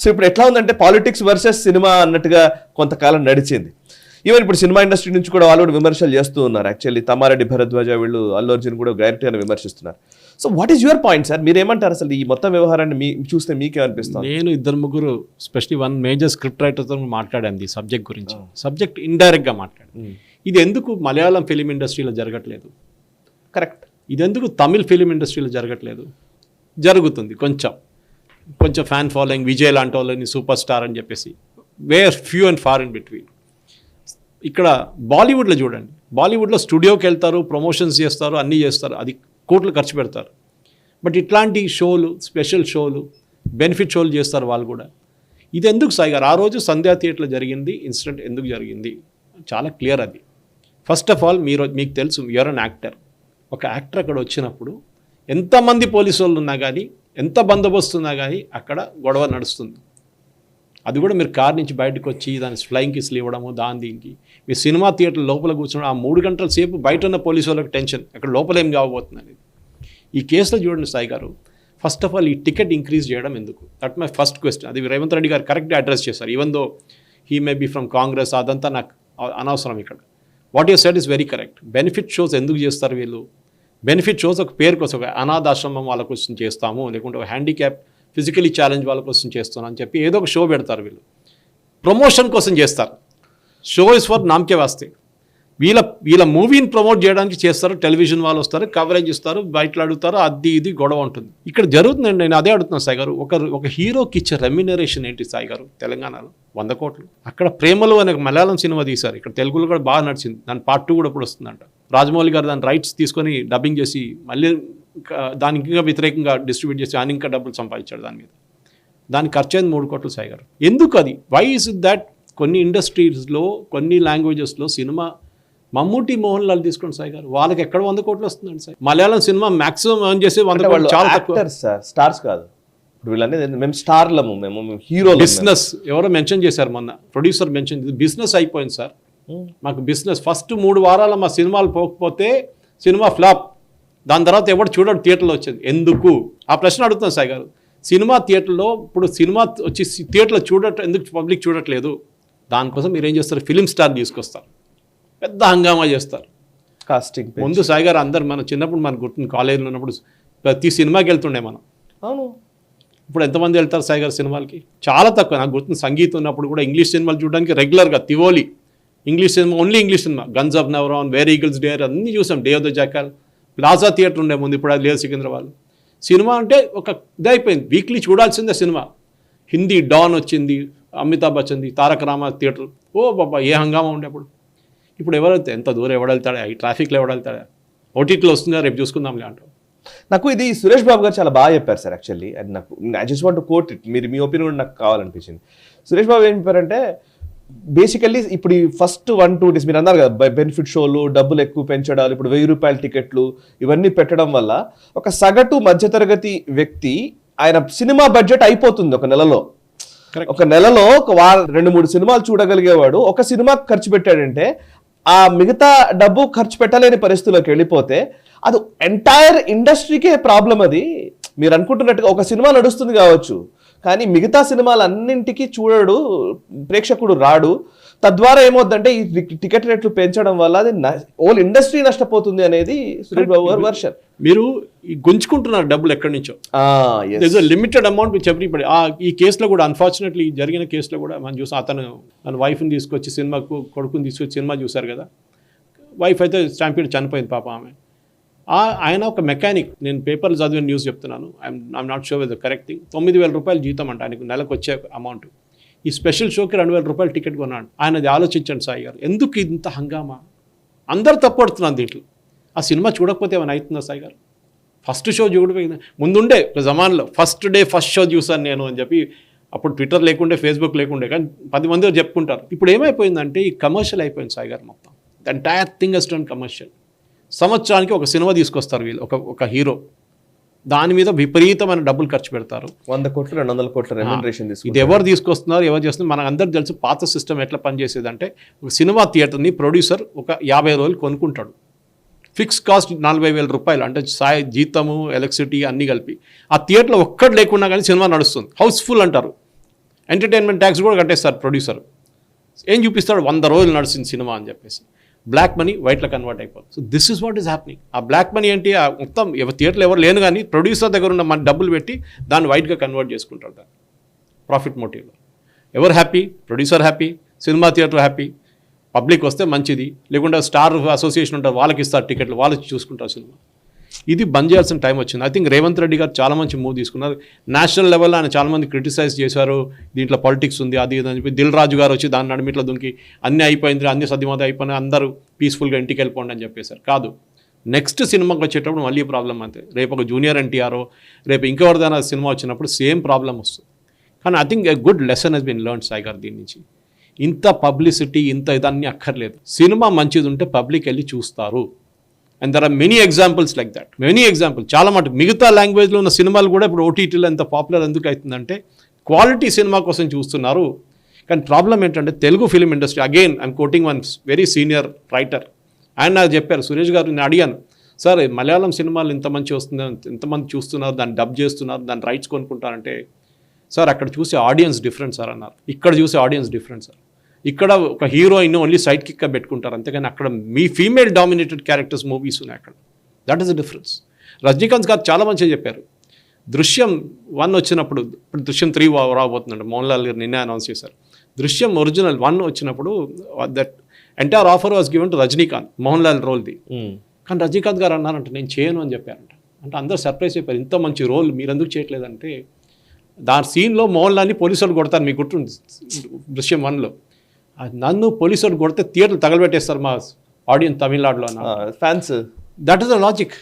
[SPEAKER 1] సో ఇప్పుడు ఎట్లా ఉందంటే పాలిటిక్స్ వర్సెస్ సినిమా అన్నట్టుగా కొంతకాలం నడిచింది. ఈవెన్ ఇప్పుడు సినిమా ఇండస్ట్రీ నుంచి కూడా వాళ్ళు కూడా విమర్శలు చేస్తూ ఉన్నారు. యాక్చువల్లీ తమ్మారెడ్డి భరద్వాజ వీళ్ళు అల్లు అర్జున్ కూడా డైరెక్ట్గా విమర్శిస్తున్నారు. So what is your point sir? మీరు ఏమంటారు అసలు ఈ మొత్తం వ్యవహారాన్ని చూస్తే మీకేమనిపిస్తుంది?
[SPEAKER 2] నేను 2-3 స్పెషలీ వన్ మేజర్ స్క్రిప్ట్ రైటర్తో మాట్లాడాను ఈ సబ్జెక్ట్ గురించి. సబ్జెక్ట్ ఇండైరెక్ట్గా మాట్లాడాను. ఇది ఎందుకు మలయాళం ఫిలిం ఇండస్ట్రీలో జరగట్లేదు? కరెక్ట్. ఇది ఎందుకు తమిళ్ ఫిలిం ఇండస్ట్రీలో జరగట్లేదు? జరుగుతుంది. కొంచెం ఫ్యాన్ ఫాలోయింగ్, విజయ్ లాంటి వాళ్ళని సూపర్ స్టార్ అని చెప్పేసి, where few and far in between. ఇక్కడ బాలీవుడ్లో చూడండి, బాలీవుడ్లో స్టూడియోకి వెళ్తారు, ప్రమోషన్స్ చేస్తారు, అన్నీ చేస్తారు, అది కోట్లు ఖర్చు పెడతారు. బట్ ఇట్లాంటి షోలు, స్పెషల్ షోలు, బెనిఫిట్ షోలు చేస్తారు వాళ్ళు కూడా. ఇది ఎందుకు సాయి గారు? ఆ రోజు సంధ్యా థియేటర్లో జరిగింది ఇన్సిడెంట్ ఎందుకు జరిగింది చాలా క్లియర్. అది ఫస్ట్ ఆఫ్ ఆల్ మీకు తెలుసు, యూఆర్ అన్ యాక్టర్. ఒక యాక్టర్ అక్కడ వచ్చినప్పుడు ఎంతమంది పోలీసు వాళ్ళు ఉన్నా కానీ, ఎంత బందోబస్తు ఉన్నా కానీ అక్కడ గొడవ నడుస్తుంది. అది కూడా మీరు కార్ నుంచి బయటకు వచ్చి దాని ఫ్లయింగ్ కిస్లు ఇవ్వడము, దీనికి మీ సినిమా థియేటర్ లోపల కూర్చోవడం, ఆ 3 గంటల సేపు బయట ఉన్న పోలీసు వాళ్ళకి టెన్షన్, అక్కడ లోపల ఏం కావబోతుంది అనేది. ఈ కేసులో చూడండి Sai garu, first of all ఈ టికెట్ ఇంక్రీజ్ చేయడం ఎందుకు? That my first question. అది రేవంత్ రెడ్డి గారు కరెక్ట్గా అడ్రస్ చేశారు. Even though he may be from Congress, అదంతా నాకు అనవసరం. ఇక్కడ what you said is very correct. Benefit shows ఎందుకు చేస్తారు వీళ్ళు? బెనిఫిట్ షోస్ ఒక పేరు కోసం, ఒక అనాథాశ్రమం వాళ్ళ కోసం చేస్తాము, లేకుంటే ఒక హ్యాండిక్యాప్ ఫిజికలీ ఛాలెంజ్ వాళ్ళ కోసం చేస్తాను అని చెప్పి ఏదో ఒక షో పెడతారు. వీళ్ళు ప్రమోషన్ కోసం చేస్తారు. షో ఇస్ ఫర్ నామకే వాస్తే. వీళ్ళ మూవీని ప్రమోట్ చేయడానికి చేస్తారు. టెలివిజన్ వాళ్ళు వస్తారు, కవరేజ్ ఇస్తారు, బయటలు అడుగుతారు, అది ఇది గొడవ ఉంటుంది. ఇక్కడ జరుగుతుందండి. నేను అదే అడుగుతున్నాను సాయి గారు, ఒక హీరోకి ఇచ్చే రెమ్యునరేషన్ ఏంటి సాయి గారు? తెలంగాణలో 100 కోట్లు. అక్కడ ప్రేమలు అనే మలయాళం సినిమా తీశారు, ఇక్కడ తెలుగులో కూడా బాగా నడిచింది. దాని పార్ట్ 2 కూడా ఇప్పుడు వస్తుందంట. రాజమౌళి గారు దాని రైట్స్ తీసుకొని డబ్బింగ్ చేసి మళ్ళీ దానికి ఇంకా వ్యతిరేకంగా డిస్ట్రిబ్యూట్ చేసి ఆయన ఇంకా డబ్బులు సంపాదించాడు దాని మీద. దానికి ఖర్చు అయింది 3 కోట్లు సాయి గారు. ఎందుకు అది? వై ఇస్ ఇట్ దట్ కొన్ని ఇండస్ట్రీస్లో కొన్ని లాంగ్వేజెస్లో సినిమా మమ్మూటి మోహన్ లాల్ తీసుకోండి సాయి గారు, వాళ్ళకి ఎక్కడ 100 కోట్లు వస్తుందండి Sai. Malayalam cinema maximum earn చేసే 100 కోట్లు చాలా తక్కువ.
[SPEAKER 1] స్టార్స్ కాదు వీళ్ళనేది, మేము స్టార్లము, మేము హీరో.
[SPEAKER 2] బిజినెస్ ఎవరో మెన్షన్ చేశారు మొన్న, ప్రొడ్యూసర్ మెన్షన్, బిజినెస్ అయిపోయింది సార్ మాకు. బిజినెస్ ఫస్ట్ 3 వారాల మా సినిమాలు పోకపోతే సినిమా ఫ్లాప్. దాని తర్వాత ఎవరు చూడడు థియేటర్లో వచ్చింది. ఎందుకు? ఆ ప్రశ్న అడుగుతున్నాను సాయి గారు. సినిమా థియేటర్లో ఇప్పుడు సినిమా వచ్చి థియేటర్లో ఎందుకు పబ్లిక్ చూడట్లేదు? దానికోసం మీరు ఏం చేస్తారు? ఫిలిం స్టార్ తీసుకొస్తారు, పెద్ద హంగామా చేస్తారు.
[SPEAKER 1] కాస్టింగ్
[SPEAKER 2] ముందు సాయి గారు అందరు మనం చిన్నప్పుడు మనకు గుర్తుంది, కాలేజీలో ఉన్నప్పుడు ప్రతి సినిమాకి వెళ్తుండే మనం.
[SPEAKER 1] అవును.
[SPEAKER 2] ఇప్పుడు ఎంతమంది వెళ్తారు సాయి గారు సినిమాలకి? చాలా తక్కువ. నాకు గుర్తుంది, సంగీతం ఉన్నప్పుడు కూడా ఇంగ్లీష్ సినిమాలు చూడడానికి రెగ్యులర్గా Tivoli English cinema, only English cinema, guns of Navarone, where eagles dare అన్నీ చూసాం. Day of the jackal, Plaza theatre ఉండే ముందు, ఇప్పుడు అది లేదు సికింద్రాబాద్. సినిమా అంటే ఒక ఇదైపోయింది, వీక్లీ చూడాల్సిందే సినిమా. హిందీ డాన్ వచ్చింది, అమితాబ్ బచ్చన్ది, తారక రామ థియేటర్, ఓ బాబా ఏ హంగామా ఉండే అప్పుడు. ఇప్పుడు ఎవరైతే ఎంత దూరం ఎవడెళ్తాడా, ఈ ట్రాఫిక్లో ఎవడెళ్తాడా, ఓటీటీలో వస్తుందా రేపు చూసుకుందాంలే అంటారు.
[SPEAKER 1] నాకు ఇది సురేష్ బాబు గారు చాలా బాగా చెప్పారు సార్. యాక్చువల్లీ అది నాకు, I just want to coat it, మీరు మీ ఒపీనియన్ నాకు కావాలనిపించింది. సురేష్ బాబు ఏం చెప్పారంటే, బేసికల్లీ ఇప్పుడు ఈ ఫస్ట్ 1-2 డేస్ మీరు అన్నారు కదా, బెనిఫిట్ షోలు, డబ్బులు ఎక్కువ పెంచడాలు, ఇప్పుడు 1000 రూపాయల టికెట్లు ఇవన్నీ పెట్టడం వల్ల ఒక సగటు మధ్యతరగతి వ్యక్తి ఆయన సినిమా బడ్జెట్ అయిపోతుంది ఒక నెలలో. ఒక నెలలో ఒక 2-3 సినిమాలు చూడగలిగేవాడు ఒక సినిమా ఖర్చు పెట్టాడంటే ఆ మిగతా డబ్బు ఖర్చు పెట్టలేని పరిస్థితుల్లోకి వెళ్ళిపోతే అది ఎంటైర్ ఇండస్ట్రీకే ప్రాబ్లం. అది మీరు అనుకుంటున్నట్టుగా ఒక సినిమా నడుస్తుంది కావచ్చు, కానీ మిగతా సినిమాలన్నింటికి చూడడు ప్రేక్షకుడు, రాడు. తద్వారా ఏమవుతుందంటే ఈ టికెట్ రేట్లు పెంచడం వల్ల అది ఓల్ ఇండస్ట్రీ నష్టపోతుంది అనేది సురేష్ బాబు గారు వర్షన్.
[SPEAKER 2] మీరు గుంజుకుంటున్నారు డబ్బులు ఎక్కడి నుంచో, లిమిటెడ్ అమౌంట్ చెప్పి. ఇప్పుడు ఈ కేసులో కూడా అన్ఫార్చునేట్లీ జరిగిన కేసులో కూడా మనం చూసాం, అతను మన వైఫ్ని తీసుకొచ్చి సినిమాకు, కొడుకుని తీసుకొచ్చి సినిమా చూశారు కదా, వైఫ్ అయితే స్టాంపీడ్ చనిపోయింది పాప ఆమె. ఆయన ఒక మెకానిక్, నేను పేపర్లు చదివిన న్యూస్ చెప్తున్నాను, I'm not sure with the correct thing. 9,000 రూపాయలు జీతం అంట ఆయనకు నెలకు వచ్చే అమౌంట్. ఈ స్పెషల్ షోకి 2,000 రూపాయలు టికెట్ కొన్నాడు. ఆయనది ఆలోచించండి సాయి గారు, ఎందుకు ఇంత హంగామా? అందరు తప్పడుతున్నాను దీంట్లో. ఆ సినిమా చూడకపోతే ఏమైనా అవుతుందా సాయి గారు? ఫస్ట్ షో చూడకపోయింది. ముందుండే జమాన్లో ఫస్ట్ డే ఫస్ట్ షో చూసాను నేను అని చెప్పి, అప్పుడు ట్విట్టర్ లేకుండే, ఫేస్బుక్ లేకుండే, కానీ 10 మంది చెప్పుకుంటారు. ఇప్పుడు ఏమైపోయిందంటే ఈ కమర్షియల్ అయిపోయింది సాయి గారు. మొత్తం the entire thing has turn commercial. సంవత్సరానికి ఒక సినిమా తీసుకొస్తారు వీళ్ళు, ఒక హీరో, దాని మీద విపరీతమైన డబ్బులు ఖర్చు పెడతారు.
[SPEAKER 1] 100 కోట్లు 200 కోట్ల రెమ్యునరేషన్.
[SPEAKER 2] ఇది ఎవరు తీసుకొస్తున్నారు, ఎవరు చేస్తున్నారు? మనకు అందరూ తెలుసు పాత సిస్టమ్ ఎట్లా పనిచేసేదంటే, ఒక సినిమా థియేటర్ని ప్రొడ్యూసర్ ఒక 50 రోజులు కొనుక్కుంటాడు. ఫిక్స్ కాస్ట్ 40,000 రూపాయలు, అంటే జీతము, ఎలక్ట్రిసిటీ అన్నీ కలిపి. ఆ థియేటర్లో ఒక్కటి లేకున్నా కానీ సినిమా నడుస్తుంది, హౌస్ఫుల్ అంటారు. ఎంటర్టైన్మెంట్ ట్యాక్స్ కూడా కట్టేస్తారు ప్రొడ్యూసర్. ఏం చూపిస్తాడు? 100 రోజులు నడిచింది సినిమా అని చెప్పేసి. బ్లాక్ మనీ వైట్లో కన్వర్ట్ అయిపోతుంది. So this is what is happening. ఆ బ్లాక్ మనీ ఏంటి? మొత్తం థియేటర్లో ఎవరు లేను కానీ ప్రొడ్యూసర్ దగ్గర ఉన్న మన డబ్బులు పెట్టి దాన్ని వైట్గా కన్వర్ట్ చేసుకుంటారు, దాన్ని ప్రాఫిట్ మోటివ్లో. ఎవరు happy? Producer happy, cinema theatre happy, public వస్తే మంచిది. లేకుంటే స్టార్ అసోసియేషన్ ఉంటారు, వాళ్ళకి ఇస్తారు టికెట్లు, వాళ్ళు చూసుకుంటారు సినిమా. ఇది బంద్ చేయాల్సిన టైం వచ్చింది. ఐ థింక్ రేవంత్ రెడ్డి గారు చాలా మంచి మూవ్ తీసుకున్నారు. నేషనల్ లెవెల్లో ఆయన చాలామంది క్రిటిసైజ్ చేశారు, దీంట్లో పాలిటిక్స్ ఉంది అది ఇది అని చెప్పి. దిల్ రాజు గారు వచ్చి దాని నడిమిట్లో దుంకి అన్నీ అయిపోయింది, అన్ని సర్దిమత అయిపోయినాయి, అందరూ పీస్ఫుల్గా ఇంటికి వెళ్ళిపోండి అని చెప్పేశారు. కాదు, నెక్స్ట్ సినిమాకి వచ్చేటప్పుడు మళ్ళీ ప్రాబ్లం అంతే. రేపు ఒక జూనియర్ ఎన్టీఆర్, రేపు ఇంకెవరిదైనా సినిమా వచ్చినప్పుడు సేమ్ ప్రాబ్లం వస్తుంది. కానీ I think a good lesson he's been learned Sai garu దీని నుంచి. ఇంత పబ్లిసిటీ, ఇంత ఇదన్నీ అక్కర్లేదు. సినిమా మంచిది ఉంటే పబ్లిక్ వెళ్ళి చూస్తారు. And there are many examples like that, many example చాలా మటుకు. మిగతా లాంగ్వేజ్లో ఉన్న సినిమాలు కూడా ఇప్పుడు ఓటీటీలో ఎంత పాపులర్ ఎందుకు అవుతుందంటే క్వాలిటీ సినిమా కోసం చూస్తున్నారు. కానీ ప్రాబ్లం ఏంటంటే Telugu film industry, again I'm quoting one very senior writer, ఆయన నాకు చెప్పారు, సురేష్ గారు నేను అడిగాను, సార్ మలయాళం సినిమాలు ఇంత మంచి వస్తుంది, ఇంతమంది చూస్తున్నారు, దాన్ని డబ్ చేస్తున్నారు, దాని రైట్స్ కొనుక్కుంటారంటే, సార్ అక్కడ చూసే ఆడియన్స్ డిఫరెంట్ సార్ అన్నారు, ఇక్కడ చూసే ఆడియన్స్ డిఫరెంట్ సార్. ఇక్కడ ఒక హీరోయిన్ ఓన్లీ సైడ్ కిక్గా పెట్టుకుంటారు, అంతేగాని అక్కడ మీ ఫీమేల్ డామినేటెడ్ క్యారెక్టర్స్ మూవీస్ ఉన్నాయి అక్కడ. That is the difference. Rajinikanth గారు చాలా మంచిగా చెప్పారు. దృశ్యం 1 వచ్చినప్పుడు, ఇప్పుడు దృశ్యం 3 రాబోతుందండి, మోహన్ లాల్ గారు నిన్నే అనౌన్స్ చేశారు. దృశ్యం ఒరిజినల్ 1 వచ్చినప్పుడు that entire offer was given to Rajinikanth, Mohan Lal రోల్ది. కానీ రజనీకాంత్ గారు అన్నారంట నేను చేయను అని చెప్పారంట. అంటే అందరూ సర్ప్రైజ్ అయిపోయారు, ఇంత మంచి రోల్ మీరు ఎందుకు చేయట్లేదంటే, దాని సీన్లో మోహన్ లాల్ని పోలీసులు కొడతారు, మీకు గుర్తుంది దృశ్యం 1లో. నన్ను పోలీసులు కొడితే థియేటర్లు తగలబెట్టేస్తారు మా ఆడియన్స్ తమిళనాడులో
[SPEAKER 1] fans.
[SPEAKER 2] That is the logic.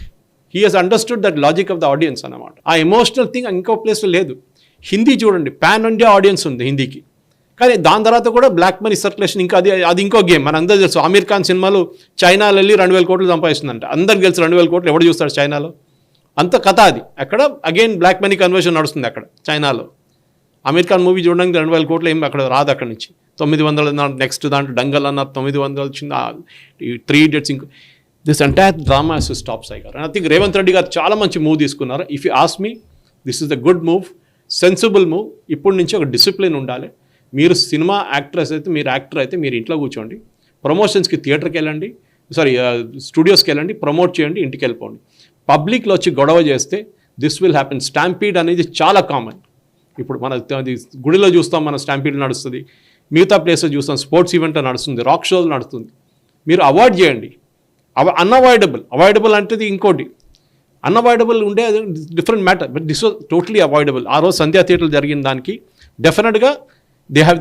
[SPEAKER 2] He has understood that logic of the audience అన్నమాట. ఆ ఎమోషనల్ థింగ్ ఇంకో ప్లేస్లో లేదు. హిందీ చూడండి, పాన్ ఇండియా ఆడియన్స్ ఉంది హిందీకి, కానీ దాని తర్వాత కూడా బ్లాక్ మనీ సర్క్యులేషన్ ఇంకా అది ఇంకో గేమ్. మన అందరూ తెలుసు, ఆమీర్ ఖాన్ సినిమాలు చైనాలో వెళ్ళి 2000 కోట్లు సంపాదిస్తుందంట. అందరికి తెలుసు 2000 కోట్లు ఎవడు చూస్తాడు చైనాలో, అంత కథ అది. అక్కడ అగైన్ బ్లాక్ మనీ కన్వర్షన్ నడుస్తుంది అక్కడ చైనాలో. ఆమీర్ ఖాన్ మూవీ చూడడానికి 2000 కోట్లు ఏం అక్కడ రాదు, అక్కడ నుంచి 900. నెక్స్ట్ దాంట్లో డంగల్ అన్నారు 900 వచ్చింది, 3 Idiots. ఇంకో this entire drama has to stop Sai. And I think Revanth Reddy గారు చాలా మంచి మూవ్ తీసుకున్నారు. If you ask me, this is the good move, sensible move. ఇప్పటి నుంచి ఒక డిసిప్లిన్ ఉండాలి. మీరు సినిమా యాక్ట్రెస్ అయితే, మీరు యాక్టర్ అయితే మీరు ఇంట్లో కూర్చోండి, ప్రమోషన్స్కి థియేటర్కి వెళ్ళండి, స్టూడియోస్కి వెళ్ళండి, ప్రమోట్ చేయండి, ఇంటికి వెళ్ళిపోండి. పబ్లిక్లో వచ్చి గొడవ చేస్తే దిస్ విల్ హ్యాపెన్. స్టాంపీడ్ అనేది చాలా కామన్. ఇప్పుడు మన గుడిలో చూస్తాం, మన స్టాంపీడ్ నడుస్తుంది, మిగతా ప్లేస్లో చూస్తాం, స్పోర్ట్స్ ఈవెంట్ నడుస్తుంది, రాక్ షోలు నడుస్తుంది. మీరు అవాయిడ్ చేయండి. అవాయిడబుల్ అంటే ఇంకోటి, అన్అవాయిడబుల్ ఉండే different matter, but this was totally avoidable. ఆ రోజు సంధ్యా థియేటర్లు జరిగిన దానికి డెఫినెట్గా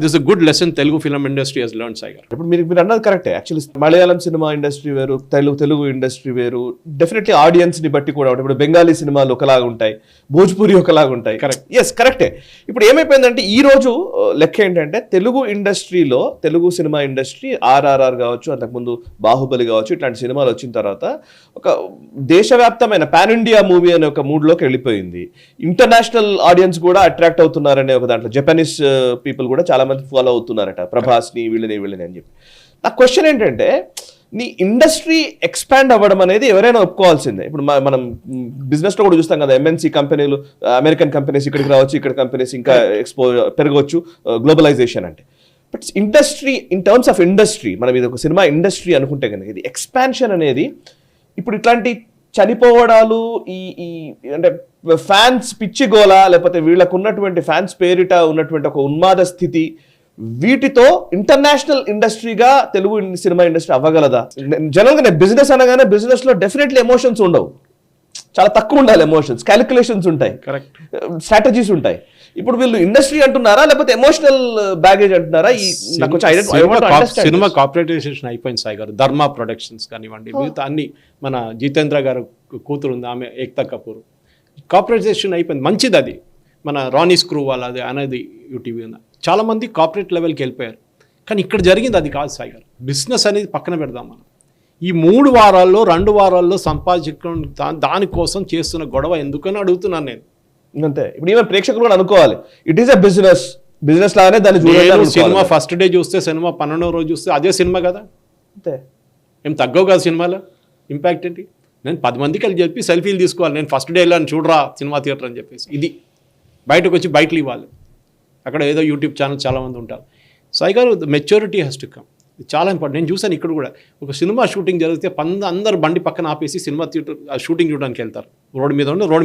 [SPEAKER 2] this a good lesson Telugu film industry he's learned Sai garu.
[SPEAKER 1] ఇప్పుడు మీరు అన్నది కరెక్టే. యాక్చువల్లీ మలయాళం సినిమా ఇండస్ట్రీ వేరు, తెలుగు ఇండస్ట్రీ వేరు. డెఫినెట్లీ ఆడియన్స్ని బట్టి కూడా ఇప్పుడు బెంగాలీ సినిమాలు ఒకలాగా ఉంటాయి, భోజ్పురి ఒకలాగా ఉంటాయి.
[SPEAKER 2] కరెక్ట్,
[SPEAKER 1] ఎస్ కరెక్టే. ఇప్పుడు ఏమైపోయిందంటే ఈ రోజు లెక్క ఏంటంటే తెలుగు ఇండస్ట్రీలో, తెలుగు సినిమా ఇండస్ట్రీ RRR కావచ్చు, అంతకుముందు బాహుబలి కావచ్చు, ఇట్లాంటి సినిమాలు వచ్చిన తర్వాత ఒక దేశవ్యాప్తమైన పాన్ ఇండియా మూవీ అనే ఒక మూడ్లోకి వెళ్ళిపోయింది. ఇంటర్నేషనల్ ఆడియన్స్ కూడా అట్రాక్ట్ అవుతున్నారనే ఒక దాంట్లో జపనీస్ పీపుల్ కూడా చాలా మంది ఫాలో అవుతున్నారట, ప్రభాస్ని వీళ్ళని అని చెప్పి. నా క్వశ్చన్ ఏంటంటే, నీ ఇండస్ట్రీ ఎక్స్పాండ్ అవ్వడం అనేది ఎవరైనా ఒప్పుకోవాల్సిందే. ఇప్పుడు మనం బిజినెస్లో కూడా చూస్తాం కదా, MNC కంపెనీలు, అమెరికన్ కంపెనీస్ ఇక్కడికి రావచ్చు, ఇక్కడ కంపెనీస్ ఇంకా పెరగవచ్చు, గ్లోబలైజేషన్ అంటే. But industry, in terms of industry, మనం ఇది ఒక సినిమా ఇండస్ట్రీ అనుకుంటే కనుక ఇది ఎక్స్పాన్షన్ అనేది ఇప్పుడు ఇట్లాంటి చనిపోవడాలు, ఈ అంటే ఫ్యాన్స్ పిచ్చిగోల, లేకపోతే వీళ్ళకు ఉన్నటువంటి ఫ్యాన్స్ పేరిట ఉన్నటువంటి ఒక ఉన్మాద స్థితి, వీటితో ఇంటర్నేషనల్ ఇండస్ట్రీగా తెలుగు సినిమా ఇండస్ట్రీ అవ్వగలదా? జనరల్గా బిజినెస్ అనగానే బిజినెస్ లో డెఫినెట్లీ ఎమోషన్స్ ఉండవు, చాలా తక్కువ ఉండాలి ఎమోషన్స్, క్యాలిక్యులేషన్స్ ఉంటాయి,
[SPEAKER 2] కరెక్ట్,
[SPEAKER 1] స్ట్రాటజీస్ ఉంటాయి. ఇప్పుడు వీళ్ళు ఇండస్ట్రీ అంటున్నారా లేకపోతే ఎమోషనల్ బ్యాగేజ్ అంటున్నారా?
[SPEAKER 2] సినిమా కార్పొరేటైజేషన్ అయిపోయింది సాయి గారు. ధర్మా ప్రొడక్షన్స్ కానివ్వండి, మిగతా అన్ని, మన జితేంద్ర గారు కూతురు ఉంది ఆమె, ఏక్తా కపూర్, కార్పొరేటైజేషన్ అయిపోయింది. మంచిది అది. మన రానీ స్క్రూ వాళ్ళది అనేది యూటీవీ ఉంది, చాలా మంది కార్పొరేట్ లెవెల్కి వెళ్ళిపోయారు. కానీ ఇక్కడ జరిగింది అది కాదు సాయి గారు. బిజినెస్ అనేది పక్కన పెడదాం మనం. ఈ 3 వారాల్లో 2 వారాల్లో సంపాదించుకోవడం, దానికోసం చేస్తున్న గొడవ ఎందుకని అడుగుతున్నాను నేను.
[SPEAKER 1] అంతే. ఇప్పుడు ఈవెన్ ప్రేక్షకులు కూడా అనుకోవాలి, ఇట్ ఈస్ ఎ బిజినెస్ లాగానే దాన్ని
[SPEAKER 2] చూడాలి. సినిమా ఫస్ట్ డే చూస్తే, సినిమా 12వ రోజు చూస్తే అదే సినిమా కదా,
[SPEAKER 1] అంతే.
[SPEAKER 2] ఏం తగ్గవు కదా సినిమాలో. ఇంపాక్ట్ ఏంటి? నేను 10 మందికి వెళ్ళి చెప్పి సెల్ఫీలు తీసుకోవాలి, నేను ఫస్ట్ డే వెళ్ళాను చూడరా సినిమా థియేటర్ అని చెప్పేసి. ఇది బయటకు వచ్చి బయటలు ఇవ్వాలి. అక్కడ ఏదో యూట్యూబ్ ఛానల్ చాలామంది ఉంటారు. సాయి గారు, మెచ్యూరిటీ హ్యాస్ టు కమ్. చాలా ఇంపార్టెంట్. నేను చూసాను ఇక్కడ కూడా, ఒక సినిమా షూటింగ్ జరిగితే అందరు బండి పక్కన ఆపేసి సినిమా థియేటర్ షూటింగ్ చూడడానికి వెళ్తారు. రోడ్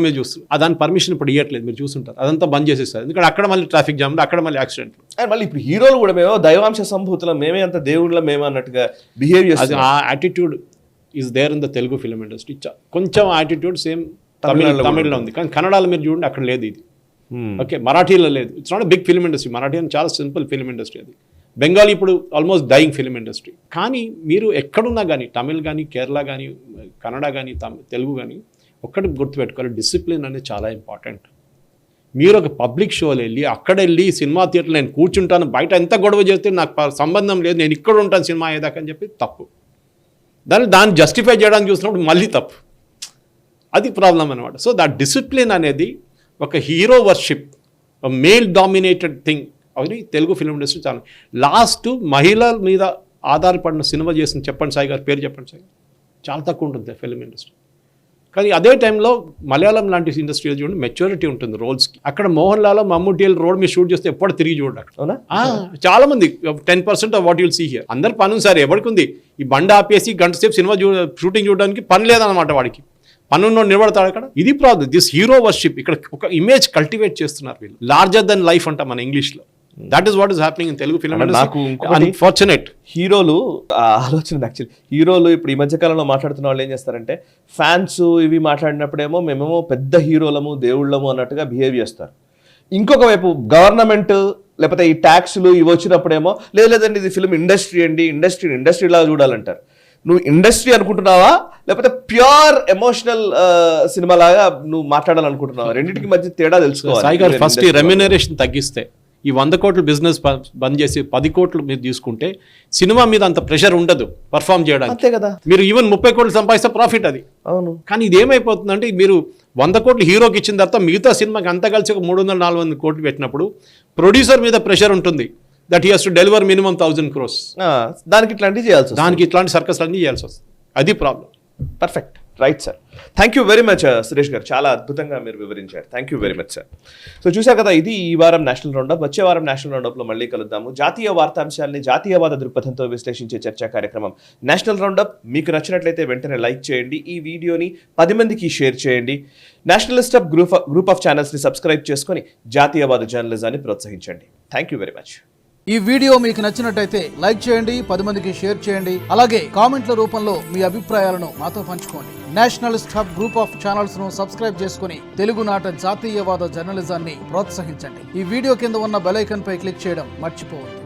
[SPEAKER 2] మీద చూస్తారు. దాని పర్మిషన్ ఇప్పుడు ఇవ్వట్లేదు, మీరు చూస్తుంటారు. అదంతా బంద్ చేసేస్తారు, ఎందుకంటే అక్కడ మళ్ళీ ట్రాఫిక్ జామ్, అక్కడ మళ్ళీ యాక్సిడెంట్.
[SPEAKER 1] అండ్ మళ్ళీ ఇప్పుడు హీరోలు కూడా మేమో దైవాంశ సంభూతులం, మేమే అంత దేవుళ్ళ మేమే అన్నట్టుగా బిహేవ్ చేస్తారు.
[SPEAKER 2] ఆ attitude is there in the Telugu film industry. కొంచెం యాటిట్యూడ్ సేమ్ తమిళ్లో ఉంది, కానీ కన్నడలో మీరు చూడండి అక్కడ లేదు ఇది. ఓకే, మరాఠీలో లేదు. It's not big film industry. Marathi అని చాలా సింపుల్ ఫిల్మ్ ఇండస్ట్రీ అది. బెంగాలీ ఇప్పుడు ఆల్మోస్ట్ డైయింగ్ ఫిల్మ్ ఇండస్ట్రీ. కానీ మీరు ఎక్కడున్నా కానీ, తమిళ్ కానీ, కేరళ కానీ, కన్నడ కానీ, తెలుగు కానీ, ఒక్కటి గుర్తుపెట్టుకోవాలి, డిసిప్లిన్ అనేది చాలా ఇంపార్టెంట్. మీరు ఒక పబ్లిక్ షోలో వెళ్ళి, అక్కడ వెళ్ళి సినిమా థియేటర్లో నేను కూర్చుంటాను, బయట ఎంత గొడవ చేస్తే నాకు సంబంధం లేదు, నేను ఇక్కడ ఉంటాను సినిమా అయ్యేదాకా అని చెప్పి తప్పు. దాన్ని జస్టిఫై చేయడానికి చూసినప్పుడు మళ్ళీ తప్పు. అది ప్రాబ్లం అనమాట. సో దట్ డిసిప్లిన్ అనేది ఒక hero worship, male dominated thing అని తెలుగు ఫిల్మ్ ఇండస్ట్రీ చాలా. లాస్ట్ మహిళల మీద ఆధారపడిన సినిమా చేసిన చెప్పండి సాయి గారు, పేరు చెప్పండి సాయి గారు. చాలా తక్కువ ఉంటుంది ఫిల్మ్ ఇండస్ట్రీ. కానీ అదే టైంలో మలయాళం లాంటి ఇండస్ట్రీలో చూడండి మెచ్యూరిటీ ఉంటుంది రోల్స్కి. అక్కడ మోహన్ లాల్ మమ్ముట్టి రోడ్ మీద షూట్ చేస్తే ఎప్పుడు తిరిగి చూడరు.
[SPEAKER 1] అవునా?
[SPEAKER 2] చాలా మంది 10% of what you'll see here. అందరు పని సార్ ఎవరికి ఉంది, ఈ బండి ఆపేసి గంట సేపు సినిమా షూటింగ్ చూడడానికి పని లేదన్నమాట వాడికి. పన్నున్నో నిలబడతాడు అక్కడ. ఇది ప్రాబ్లం. This hero worship. ఇక్కడ ఒక ఇమేజ్ కల్టివేట్ చేస్తున్నారు వీళ్ళు. లార్జర్ దెన్ లైఫ్ అంట మన ఇంగ్లీష్లో. That is what is happening in Telugu film.
[SPEAKER 1] నాకు
[SPEAKER 2] అన్ఫార్చునేట్
[SPEAKER 1] హీరోలు ఆలోచన యాక్చువల్లీ హీరోలు ఇప్పుడు ఈ మధ్య కాలంలో మాట్లాడుతున్న వాళ్ళు ఏం చేస్తారంటే ఫ్యాన్స్ ఇవి మాట్లాడినప్పుడేమో మేమేమో పెద్ద హీరోలము దేవుళ్ళము అన్నట్టుగా బిహేవ్ చేస్తారు. ఇంకొక వైపు గవర్నమెంట్ లేకపోతే ఈ ట్యాక్స్లు ఇవి వచ్చినప్పుడేమో లేదండి ఇది ఫిల్మ్ ఇండస్ట్రీ అండి, ఇండస్ట్రీ లాగా చూడాలంటారు. నువ్వు ఇండస్ట్రీ అనుకుంటున్నావా లేకపోతే ప్యూర్ ఎమోషనల్ సినిమా లాగా నువ్వు మాట్లాడాలనుకుంటున్నావా? రెండింటికి మధ్య తేడా తెలుసుకోవాలి.
[SPEAKER 2] ఫస్ట్ ఈ రెమ్యునరేషన్ తగ్గిస్తే, ఈ 100 కోట్ల బిజినెస్ బంద్ చేసి 10 కోట్లు మీరు తీసుకుంటే సినిమా మీద అంత ప్రెషర్ ఉండదు పర్ఫామ్ చేయడానికి.
[SPEAKER 1] అంతే కదా.
[SPEAKER 2] మీరు ఈవెన్ 30 కోట్లు సంపాదిస్తే ప్రాఫిట్ అది.
[SPEAKER 1] అవును.
[SPEAKER 2] కానీ ఇది ఏమైపోతుందంటే మీరు 100 కోట్లు హీరోకి ఇచ్చిన తర్వాత మిగతా సినిమాకి అంతా కలిసి ఒక 300-400 కోట్లు పెట్టినప్పుడు ప్రొడ్యూసర్ మీద ప్రెషర్ ఉంటుంది. That he has to deliver minimum 1000 crores.
[SPEAKER 1] దానికి ఇట్లాంటివి చేయాల్సి వస్తుంది.
[SPEAKER 2] దానికి ఇట్లాంటి సర్కస్ అన్ని చేయాల్సి వస్తుంది. అది problem.
[SPEAKER 1] Perfect. Right sir. Thank you very much Suresh గారు, చాలా అద్భుతంగా మీరు వివరించారు. Thank you very much sir. So చూసారు కదా, ఇది ఈ వారం నేషనల్ రౌండప్. వచ్చే వారం నేషనల్ రౌండప్లో మళ్ళీ కలుద్దాము. జాతీయ వార్తాంశాలని జాతీయవాద దృక్పథంతో విశ్లేషించే చర్చా కార్యక్రమం నేషనల్ రౌండప్. మీకు నచ్చినట్లయితే వెంటనే లైక్ చేయండి, ఈ వీడియోని 10 మందికి షేర్ చేయండి. నేషనలిస్ట్ ఆఫ్ గ్రూప్ ఆఫ్ ఛానల్స్ని సబ్స్క్రైబ్ చేసుకొని జాతీయవాద జర్నలిజాన్ని ప్రోత్సహించండి. Thank you very much.
[SPEAKER 3] ఈ వీడియో మీకు నచ్చినట్టయితే లైక్ చేయండి, 10 మందికి షేర్ చేయండి. అలాగే కామెంట్ల రూపంలో మీ అభిప్రాయాలను మాతో పంచుకోండి. Nationalist hub group of channels ను సబ్స్క్రైబ్ చేసుకుని తెలుగునాట జాతీయవాద జర్నలిజాన్ని ప్రోత్సహించండి. ఈ వీడియో కింద ఉన్న బెల్ ఐకాన్ పై క్లిక్ చేయడం మర్చిపోవద్దు.